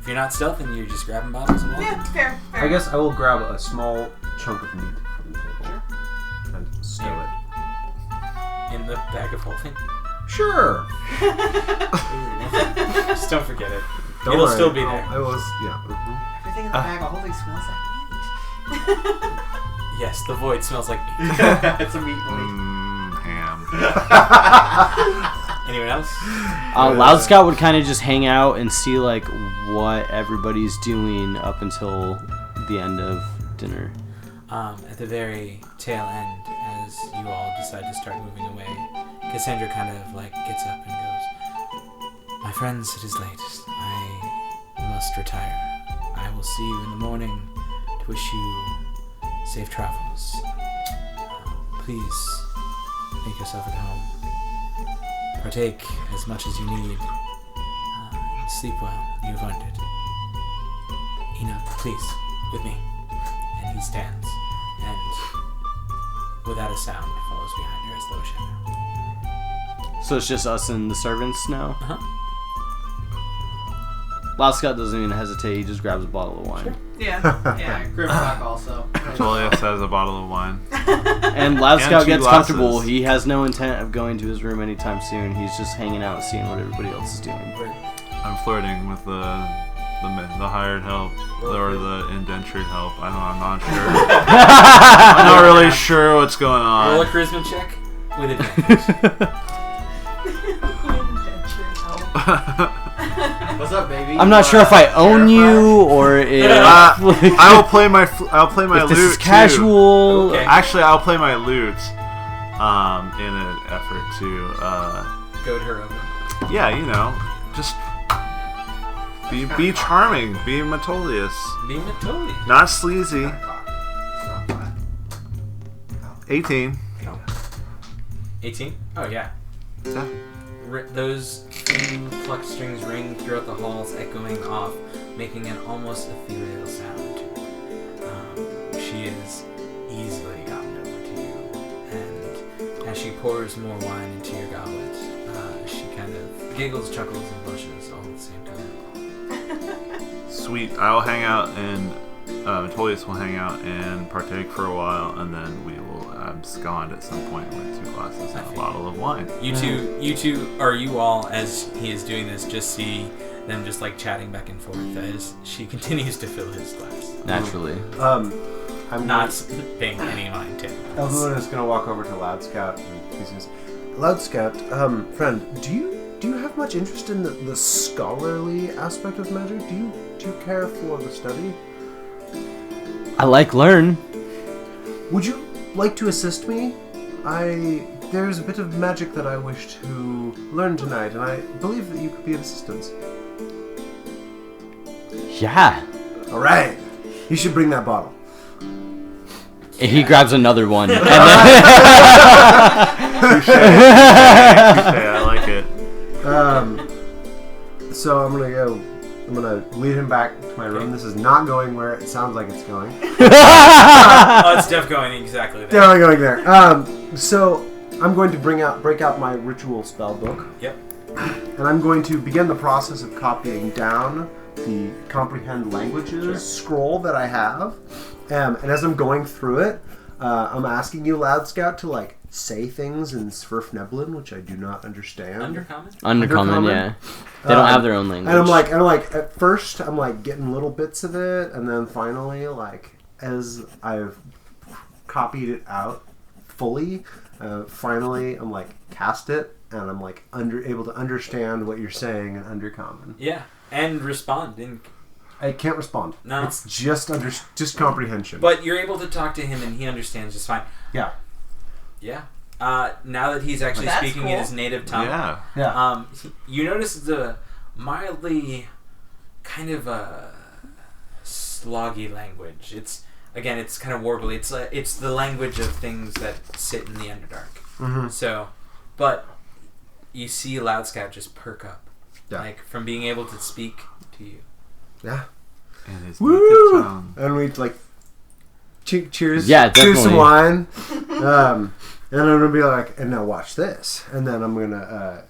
If you're not stealthing, you're just grabbing bottles and walking. Yeah, fair. I guess I will grab a small chunk of meat from the table and stow it. In the bag of holding? Sure. Just don't forget it. Don't It'll worry. still be there. I was, yeah. Everything in the bag of holding smells like Yes, the void smells like meat. meat. It's a meat void. Ham. Anyone else? Loud Scout would kind of just hang out and see what everybody's doing up until the end of dinner. At the very tail end, as you all decide to start moving away, Cassandra kind of gets up and goes, "My friends, it is late. I must retire. I will see you in the morning to wish you safe travels. Please make yourself at home. Partake as much as you need. Sleep well. You've earned it. Enoch, please, with me." And he stands, and without a sound, follows behind her as though a shadow. So it's just us and the servants now? Uh-huh. Loud Scout doesn't even hesitate. He just grabs a bottle of wine. Yeah. Yeah, Grimlock also. Julius has a bottle of wine. And Loud And Scout 2 gets glasses. comfortable. He has no intent of going to his room anytime soon. He's just hanging out and seeing what everybody else is doing. I'm flirting with the hired help or the indentured help. I'm not sure. I'm not really sure what's going Roll a on. charisma check with advantage. What's up, baby? I'm not sure if I own you or if, I will play my if this lute is casual. Okay. Actually, I'll play my lute in an effort to Goad her over. yeah, just be charming, be Metolius, Be Metolius. not sleazy. 18. 18? Oh, yeah. Yeah. Those few plucked strings ring throughout the halls, echoing off, making an almost ethereal sound. She is easily gotten over to you, and as she pours more wine into your goblet, she kind of giggles, chuckles, and blushes all at the same time. Sweet. I'll hang out and Metolius will hang out and partake for a while, and then we will abscond at some point with 2 glasses and a bottle of wine. You two, or you all, as he is doing this, just see them just like chatting back and forth as she continues to fill his glass. Naturally. I'm Not paying any mind to him. Evelyn is gonna walk over to Loud Scout and he says, "Loud Scout, friend, do you have much interest in the scholarly aspect of magic? Do you care for the study? I like learn. Would you like to assist me? There's a bit of magic that I wish to learn tonight, and I believe that you could be of assistance." Yeah. All right, you should bring that bottle. He grabs another one. And then Touche, I like it. So I'm gonna lead him back to my room. This is not going where it sounds like it's going. Oh, it's Def going exactly there. Definitely going there. So I'm going to break out my ritual spell book. Yep. And I'm going to begin the process of copying down the comprehend languages scroll that I have. And as I'm going through it, I'm asking you, Loud Scout, to say things in Sverfneblin, which I do not understand. Undercommon? Undercommon, yeah. They don't have their own language. And I'm like, at first, I'm getting little bits of it, and then finally, as I've copied it out fully, finally, I'm cast it, and I'm able to understand what you're saying in Undercommon. Yeah, and respond. I can't respond. No. It's just comprehension. But you're able to talk to him, and he understands just fine. Yeah. Yeah. Now that he's actually That's speaking cool. in his native tongue, Yeah. you notice the mildly kind of a sloggy language. It's kind of warbly. It's the language of things that sit in the Underdark. Mm-hmm. So, but you see Loud Scout just perk up, Yeah. from being able to speak to you. Yeah. And his Woo! native tongue. And we cheers. Yeah, Cheers some definitely. wine. And I'm gonna be and now watch this. And then I'm gonna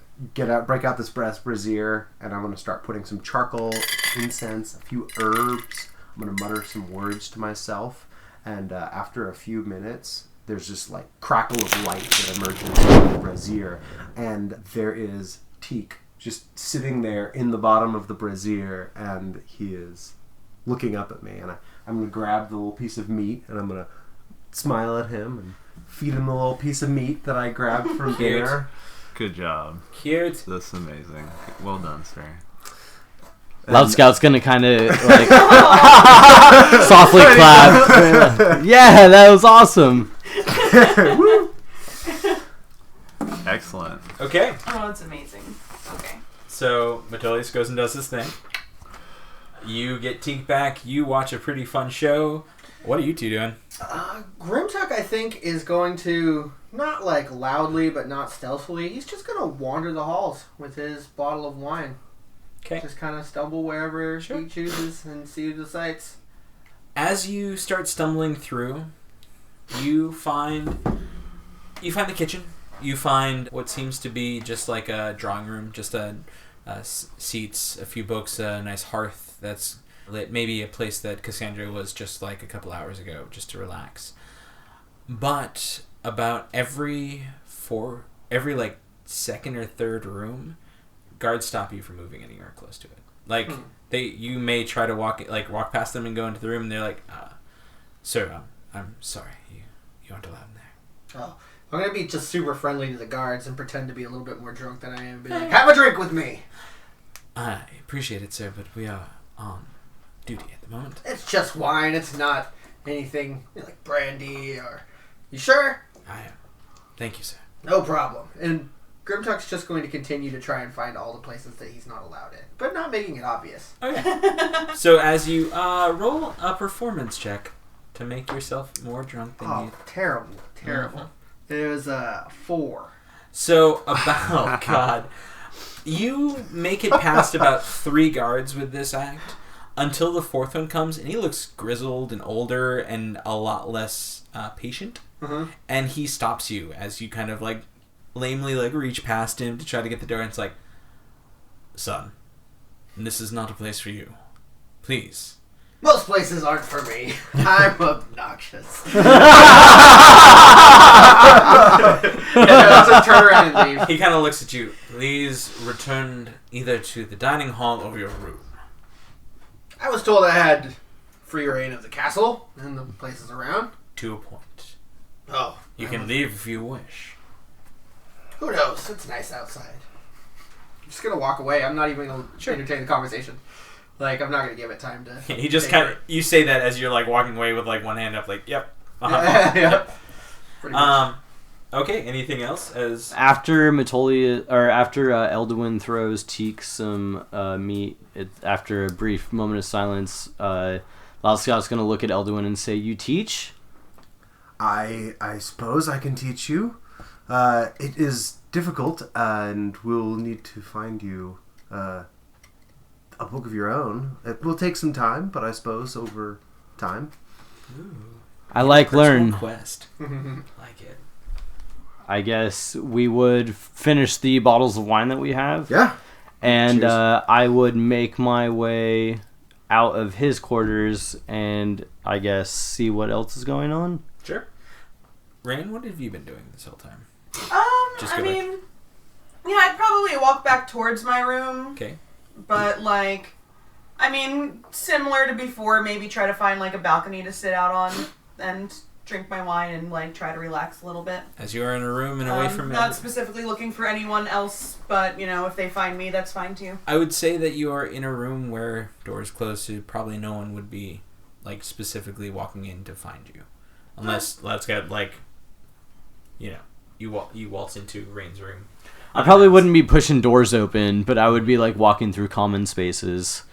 break out this brazier, and I'm gonna start putting some charcoal, incense, a few herbs. I'm gonna mutter some words to myself, and after a few minutes, there's this crackle of light that emerges from the brazier, and there is Teak just sitting there in the bottom of the brazier, and he is looking up at me, and I'm gonna grab the little piece of meat, and I'm gonna smile at him and feed him the little piece of meat that I grabbed from Cute. dinner. Good job. Cute. That's amazing. Well done, sir. Loud Scout's gonna kind of softly clap. Yeah, that was awesome. Excellent. Okay. Oh, it's amazing. Okay. So Metolius goes and does his thing. You get Teak back. You watch a pretty fun show. What are you two doing? Grimtuck, I think, is going to, not loudly, but not stealthily, he's just going to wander the halls with his bottle of wine. Okay. Just kind of stumble wherever Sure. he chooses and see the sights. As you start stumbling through, you find the kitchen. You find what seems to be just like a drawing room, just seats, a few books, a nice hearth that's lit. Maybe a place that Cassandra was just like a couple hours ago, just to relax. But about every like second or third room, guards stop you from moving anywhere close to it. Like you may try to walk past them and go into the room, and they're like, "Sir, I'm sorry, you aren't allowed in there." Oh, I'm gonna be just super friendly to the guards and pretend to be a little bit more drunk than I am. Be like, "Have a drink with me." I appreciate it, sir, but we are on duty at the moment. It's just wine. It's not anything like brandy or. You sure? I am. Thank you, sir. No problem. And Grimtuck's just going to continue to try and find all the places that he's not allowed in, but not making it obvious. Okay. So as you roll a performance check to make yourself more drunk than you. Terrible. Mm-hmm. It was 4. So about oh god, you make it past about 3 guards with this act until the 4th one comes, and he looks grizzled and older and a lot less patient. Mm-hmm. And he stops you as you kind of like lamely like reach past him to try to get the door, and it's like, "Son, this is not a place for you. Please." Most places aren't for me. I'm obnoxious. Turn around and leave. He kind of looks at you. "Please return either to the dining hall or your room." I was told I had free reign of the castle and the places around. To a point. Oh. You can leave if you wish. Who knows? It's nice outside. I'm just going to walk away. I'm not even going to entertain the conversation. Like, I'm not going to give it time to... He just kind of... You say that as you're, like, walking away with, like, one hand up, like, yep. Uh-huh. Yeah. Pretty much. Okay, anything else? After Elduin throws Teak some meat, after a brief moment of silence, Lalscout's going to look at Elduin and say, "You teach?" I suppose I can teach you. It is difficult, and we'll need to find you a book of your own. It will take some time, but I suppose over time. Ooh. I like learn. Quest. Like it. I guess we would finish the bottles of wine that we have. Yeah. And I would make my way out of his quarters and I guess see what else is going on. Sure. Rain, what have you been doing this whole time? I'd probably walk back towards my room. Okay. But, similar to before, maybe try to find, a balcony to sit out on and drink my wine and, try to relax a little bit. As you are in a room and away from not specifically looking for anyone else, but, if they find me, that's fine, too. I would say that you are in a room where doors closed, so probably no one would be, specifically walking in to find you. Unless, let's get, you waltz into Rain's room. I probably wouldn't be pushing doors open, but I would be walking through common spaces.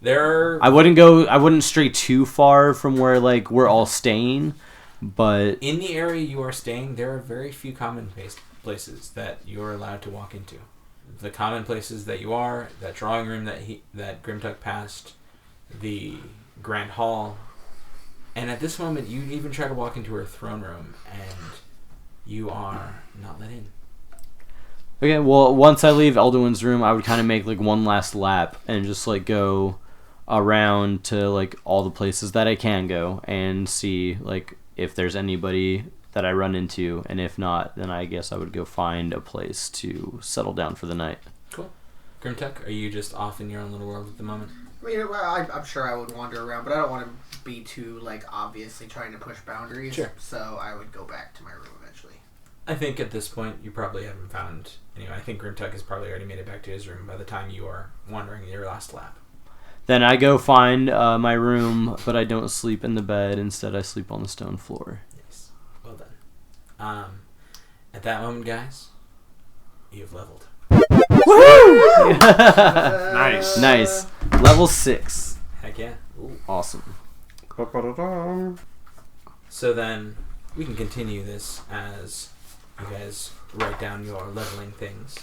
I wouldn't stray too far from where we're all staying, but in the area you are staying, there are very few common places that you are allowed to walk into. The common places that you are, that drawing room that Grimtuck passed, the Grand Hall, and at this moment you even try to walk into her throne room and you are not let in. Okay, well, once I leave Elduin's room, I would kind of make one last lap and just go around to all the places that I can go and see if there's anybody that I run into, and if not, then I guess I would go find a place to settle down for the night. Cool. Grimtuck, are you just off in your own little world at the moment? I'm sure I would wander around, but I don't want to be too obviously trying to push boundaries. Sure. So I would go back to my room eventually. I think at this point you probably haven't found... Anyway, I think Grimtuck has probably already made it back to his room by the time you are wandering your last lap. Then I go find my room, but I don't sleep in the bed. Instead, I sleep on the stone floor. Yes. Well done. At that moment, guys, you've leveled. Woohoo! Nice. Nice. Level 6. Heck yeah. Ooh. Awesome. So then, we can continue this as you guys write down your leveling things.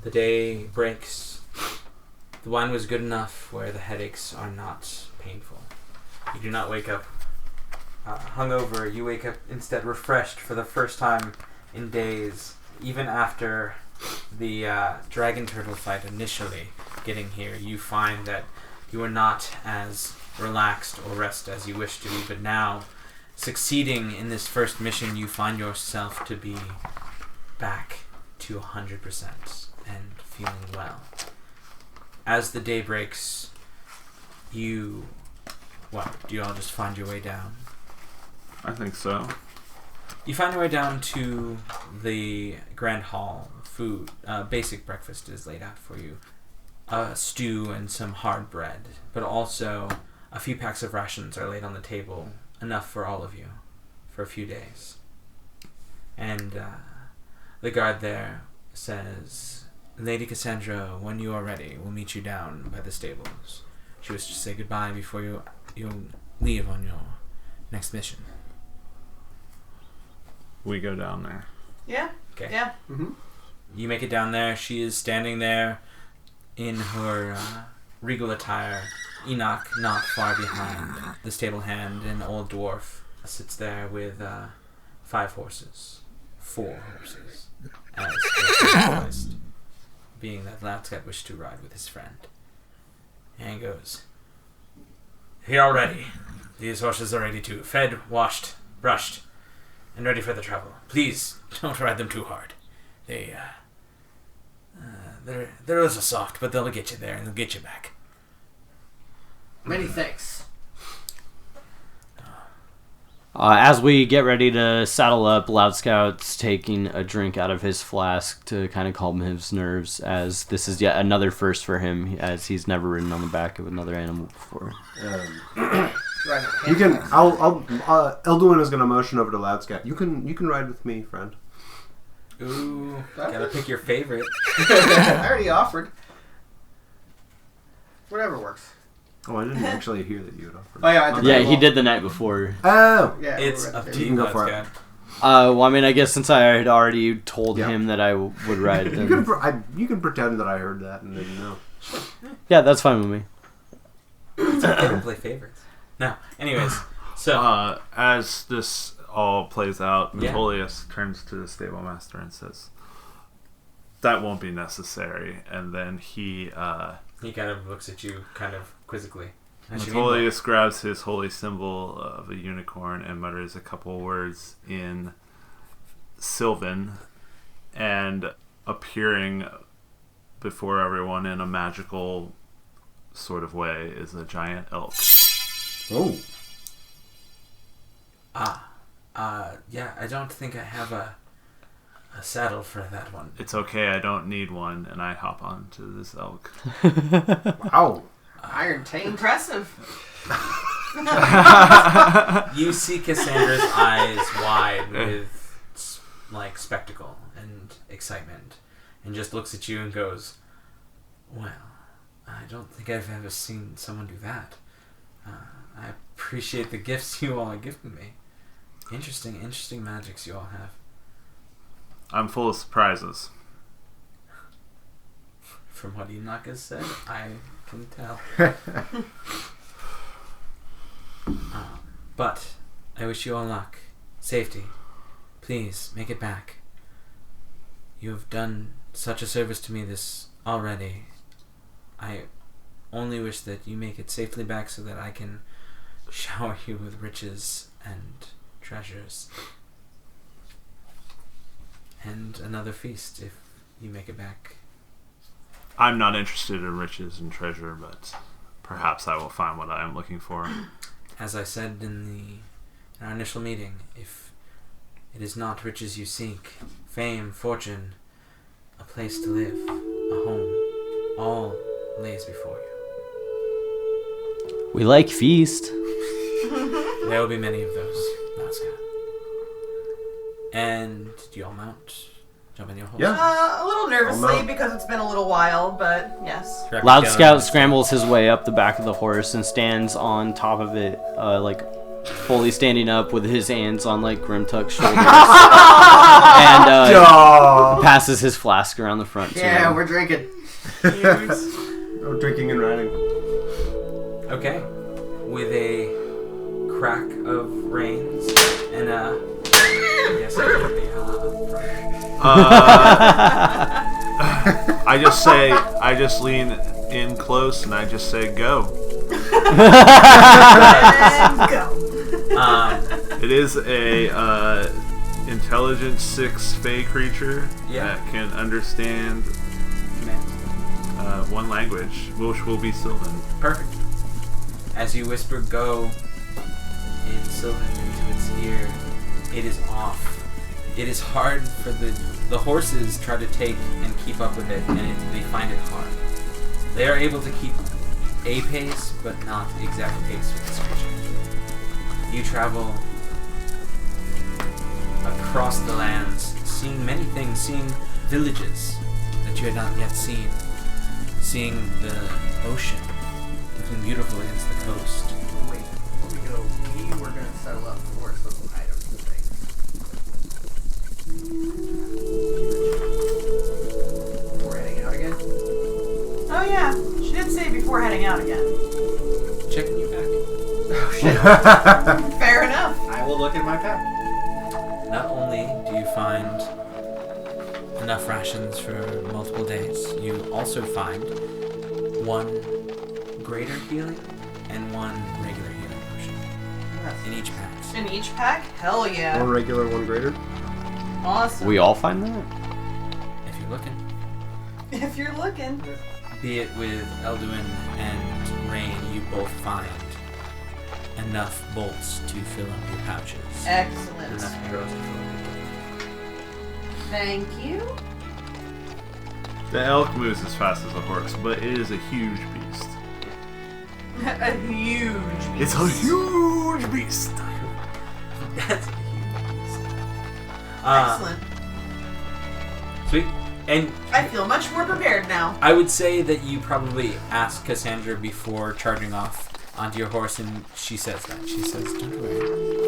The day breaks. The wine was good enough where the headaches are not painful. You do not wake up hungover. You wake up instead refreshed for the first time in days, even after the dragon turtle fight initially getting here, you find that you are not as relaxed or rest as you wish to be, but now, succeeding in this first mission, you find yourself to be back to 100% and feeling well. As the day breaks, do you all just find your way down? I think so. You find your way down to the Grand Hall. Food, basic breakfast is laid out for you. A stew and some hard bread, but also a few packs of rations are laid on the table, enough for all of you, for a few days. And the guard there says, Lady Cassandra, when you are ready, we'll meet you down by the stables. She wishes to say goodbye before you leave on your next mission. We go down there. Yeah. Okay. Yeah. Mm-hmm. You make it down there. She is standing there in her regal attire. Enoch not far behind. The stable hand, an old dwarf, sits there with 5 horses. 4 horses. As request, being that Loudscat wished to ride with his friend. And he goes, "Here already. These horses are ready too. Fed, washed, brushed, and ready for the travel. Please, don't ride them too hard. They're a little soft, but they'll get you there and they'll get you back." Many thanks. As we get ready to saddle up, Loud Scout's taking a drink out of his flask to kind of calm his nerves, as this is yet another first for him, as he's never ridden on the back of another animal before. You can. Elduin is going to motion over to Loudscat. You can ride with me, friend. Ooh, gotta pick your favorite. I already offered. Whatever works. Oh, I didn't actually hear that you had offered. Oh yeah, Yeah, he did the night before. Oh, Yeah, It's we're up ready. to You you, can go for Loudscat. Well, I mean, I guess since I had already told Yeah. him that I would ride, then... you can pretend that I heard that and didn't know. Yeah, that's fine with me. It's okay to play favorites. No, anyways, so As this all plays out, Yeah. Metolius turns to the stable master and says, "That won't be necessary." And then he kind of looks at you kind of quizzically. As you mean, Metolius grabs his holy symbol of a unicorn and mutters a couple words in Sylvan, and appearing before everyone in a magical sort of way is a giant elk. Oh. yeah, I don't think I have a saddle for that one. It's okay, I don't need one, and I hop onto this elk. Wow. Iron Taint. Impressive. You see Cassandra's eyes wide with like spectacle and excitement, and just looks at you and goes, "Well, I don't think I've ever seen someone do that. I appreciate the gifts you all have given me. Interesting magics you all have." I'm full of surprises. From what Enoch has said, I can tell. But I wish you all luck. Safety. Please, make it back. You have done such a service to me this already. I only wish that you make it safely back so that I can shower you with riches and treasures. And another feast if you make it back. I'm not interested in riches and treasure, but perhaps I will find what I am looking for. As I said in our initial meeting, if it is not riches you seek, fame, fortune, a place to live, a home, all lays before you. We like feast. There will be many of those, Loudscat. And do you all mount? Jump in your horse? A little nervously mount. because it's been a little while, but yes. Grab Loud your gun. Scout scrambles his way up the back of the horse and stands on top of it, like fully standing up with his hands on like Grimtuck's shoulders, and passes his flask around the front. Yeah, to him. we're drinking. No drinking and riding. Okay. With a crack of reins and a... Yes, I got the front. I just lean in close and I just say go. And go. It is a intelligence 6 fey creature that can understand one language, which will be Sylvan. Perfect. As you whisper "go" in Sylvan into its ear, it is off. It is hard for the horses try to take and keep up with it, and they find it hard. They are able to keep a pace, but not exact pace with this creature. You travel across the lands, seeing many things, seeing villages that you had not yet seen, seeing the ocean looking beautiful against the coast. Wait, before we go, we were going to settle up for some items and things. Before heading out again? Oh yeah, she did say before heading out again. Checking you back. Oh shit. Fair enough. I will look in my pack. Not only do you find enough rations for multiple days, you also find one greater healing and one regular healing potion in each pack. In each pack? Hell yeah. One regular, one greater. Awesome. We all find that? If you're looking. If you're looking. Be it with Elduin and Rain, you both find enough bolts to fill up your pouches. Excellent. Enough arrows to fill up your Thank you. The elk moves as fast as a horse, but it is a huge beast. A huge beast. It's a huge beast. That's a huge beast. Excellent. Sweet. And I feel much more prepared now. I would say that you probably asked Cassandra before charging off onto your horse, and she says that. She says, don't worry,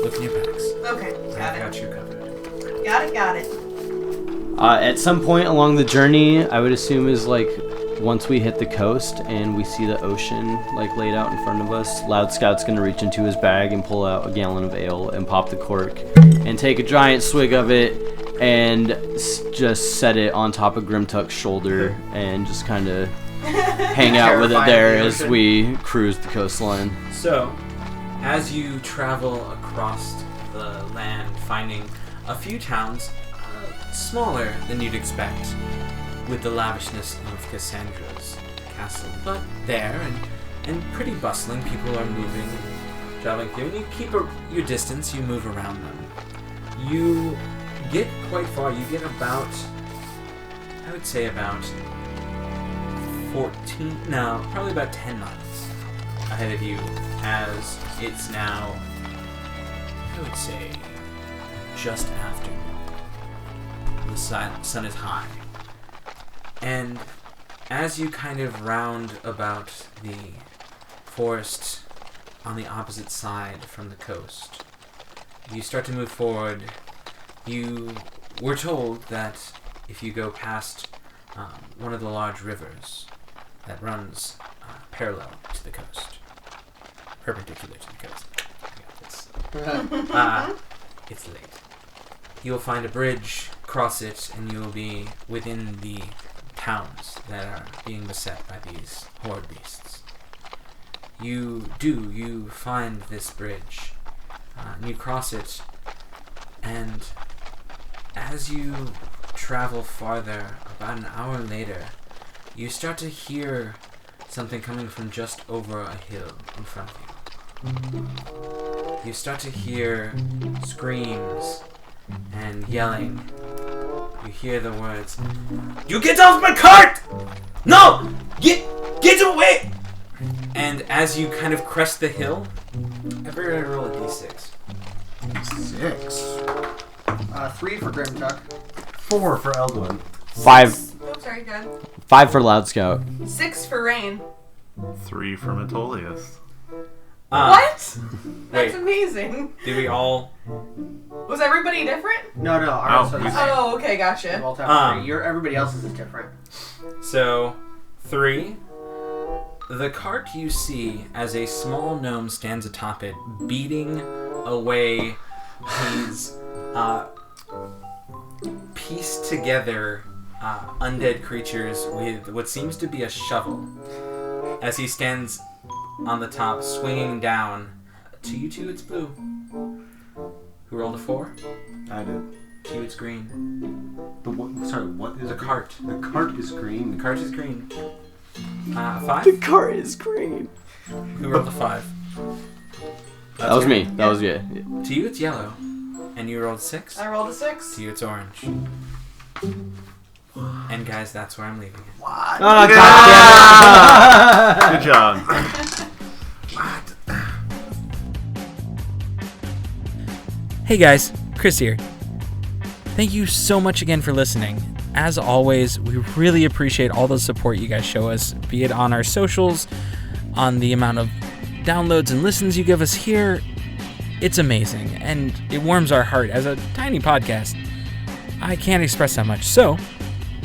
look in your packs. Okay, got I've got it. you covered. Got it. At some point along the journey, I would assume is like once we hit the coast and we see the ocean like laid out in front of us, Loud Scout's gonna reach into his bag and pull out a gallon of ale and pop the cork and take a giant swig of it and just set it on top of Grimtuck's shoulder and just kind of hang out with it there as we cruise the coastline. So, as you travel across the land, finding a few towns smaller than you'd expect with the lavishness of Cassandra's castle, but there and pretty bustling. People are moving, traveling through, and you keep your distance, you move around them. You get quite far. You get about, I would say about 10 miles ahead of you, as it's now, I would say, just after the sun is high. And as you kind of round about the forest on the opposite side from the coast, you start to move forward. You were told that if you go past one of the large rivers that runs parallel to the coast, perpendicular to the coast. I got this. It's late. You'll find a bridge, cross it, and you'll be within the towns that are being beset by these horde beasts. You find this bridge, and you cross it, and as you travel farther, about an hour later, you start to hear something coming from just over a hill in front of you. You start to hear screams and yelling. You hear the words, "You get off my cart! No! Get away!" And as you kind of crest the hill, everybody roll a d6. 6. 3 for Grimtuck. 4 for Elduin. 5 Oh, sorry, good. for Loud Scout. 6 for Rain. 3 for Metolius. What? Wait, That's amazing. did we all... Was everybody different? No, ours Oh, are the he's- same. Oh, okay, We gotcha. both have 3. Everybody else's is different. So, 3. The cart you see as a small gnome stands atop it, beating away these piece together undead creatures with what seems to be a shovel as he stands on the top, swinging down. To you two, it's blue. Who rolled a 4? I did. To you, it's green. Sorry, what is The cart. The cart is green. The cart is green. 5? The car is green. Who rolled a 5? That was me. That was yeah. To you, it's yellow. And you rolled 6? I rolled a 6. To you, it's orange. And guys, that's where I'm leaving it. What? Oh, Good job. Hey guys, Chris here. Thank you so much again for listening. As always, we really appreciate all the support you guys show us, be it on our socials, on the amount of downloads and listens you give us here. It's amazing, and it warms our heart as a tiny podcast. I can't express how much. So,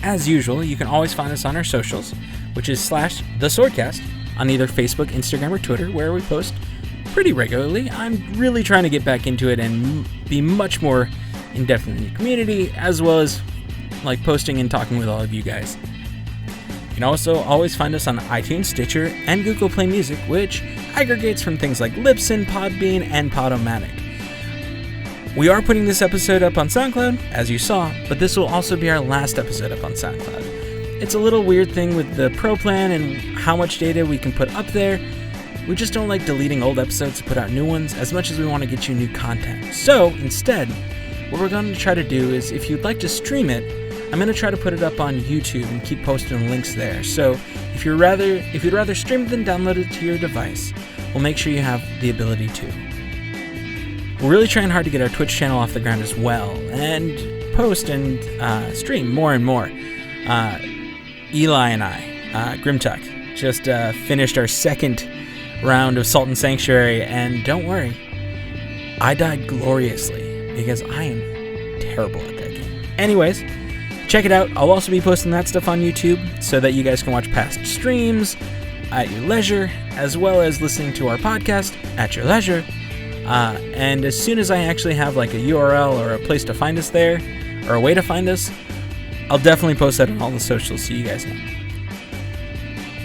as usual, you can always find us on our socials, which is /theswordcast on either Facebook, Instagram, or Twitter, where we post pretty regularly. I'm really trying to get back into it and be much more in-depth in the community, as well as like posting and talking with all of you guys. You can also always find us on iTunes, Stitcher, and Google Play Music, which aggregates from things like Libsyn, Podbean, and Podomatic. We are putting this episode up on SoundCloud, as you saw, but this will also be our last episode up on SoundCloud. It's a little weird thing with the Pro plan and how much data we can put up there. We just don't like deleting old episodes to put out new ones as much as we want to get you new content. So, instead, what we're going to try to do is, if you'd like to stream it, I'm going to try to put it up on YouTube and keep posting links there. So, if you'd rather stream it than download it to your device, we'll make sure you have the ability to. We're really trying hard to get our Twitch channel off the ground as well, and post and stream more and more. Eli and I, Grimtuck, just finished our second round of Salt and Sanctuary, and don't worry, I died gloriously because I am terrible at that game. Anyways, check it out. I'll also be posting that stuff on YouTube so that you guys can watch past streams at your leisure, as well as listening to our podcast at your leisure. And as soon as I actually have like a URL or a place to find us there, or a way to find us, I'll definitely post that on all the socials so you guys know.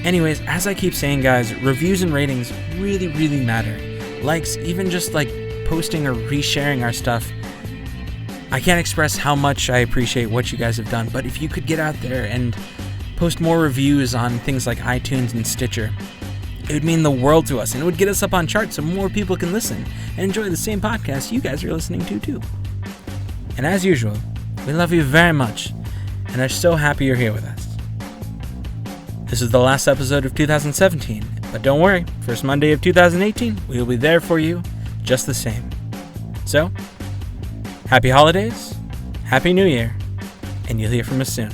Anyways, as I keep saying, guys, reviews and ratings really, really matter. Likes, even just like posting or resharing our stuff. I can't express how much I appreciate what you guys have done, but if you could get out there and post more reviews on things like iTunes and Stitcher, it would mean the world to us, and it would get us up on charts so more people can listen and enjoy the same podcast you guys are listening to too. And as usual, we love you very much, and are so happy you're here with us. This is the last episode of 2017, but don't worry, first Monday of 2018, we will be there for you just the same. So, happy holidays, happy new year, and you'll hear from us soon.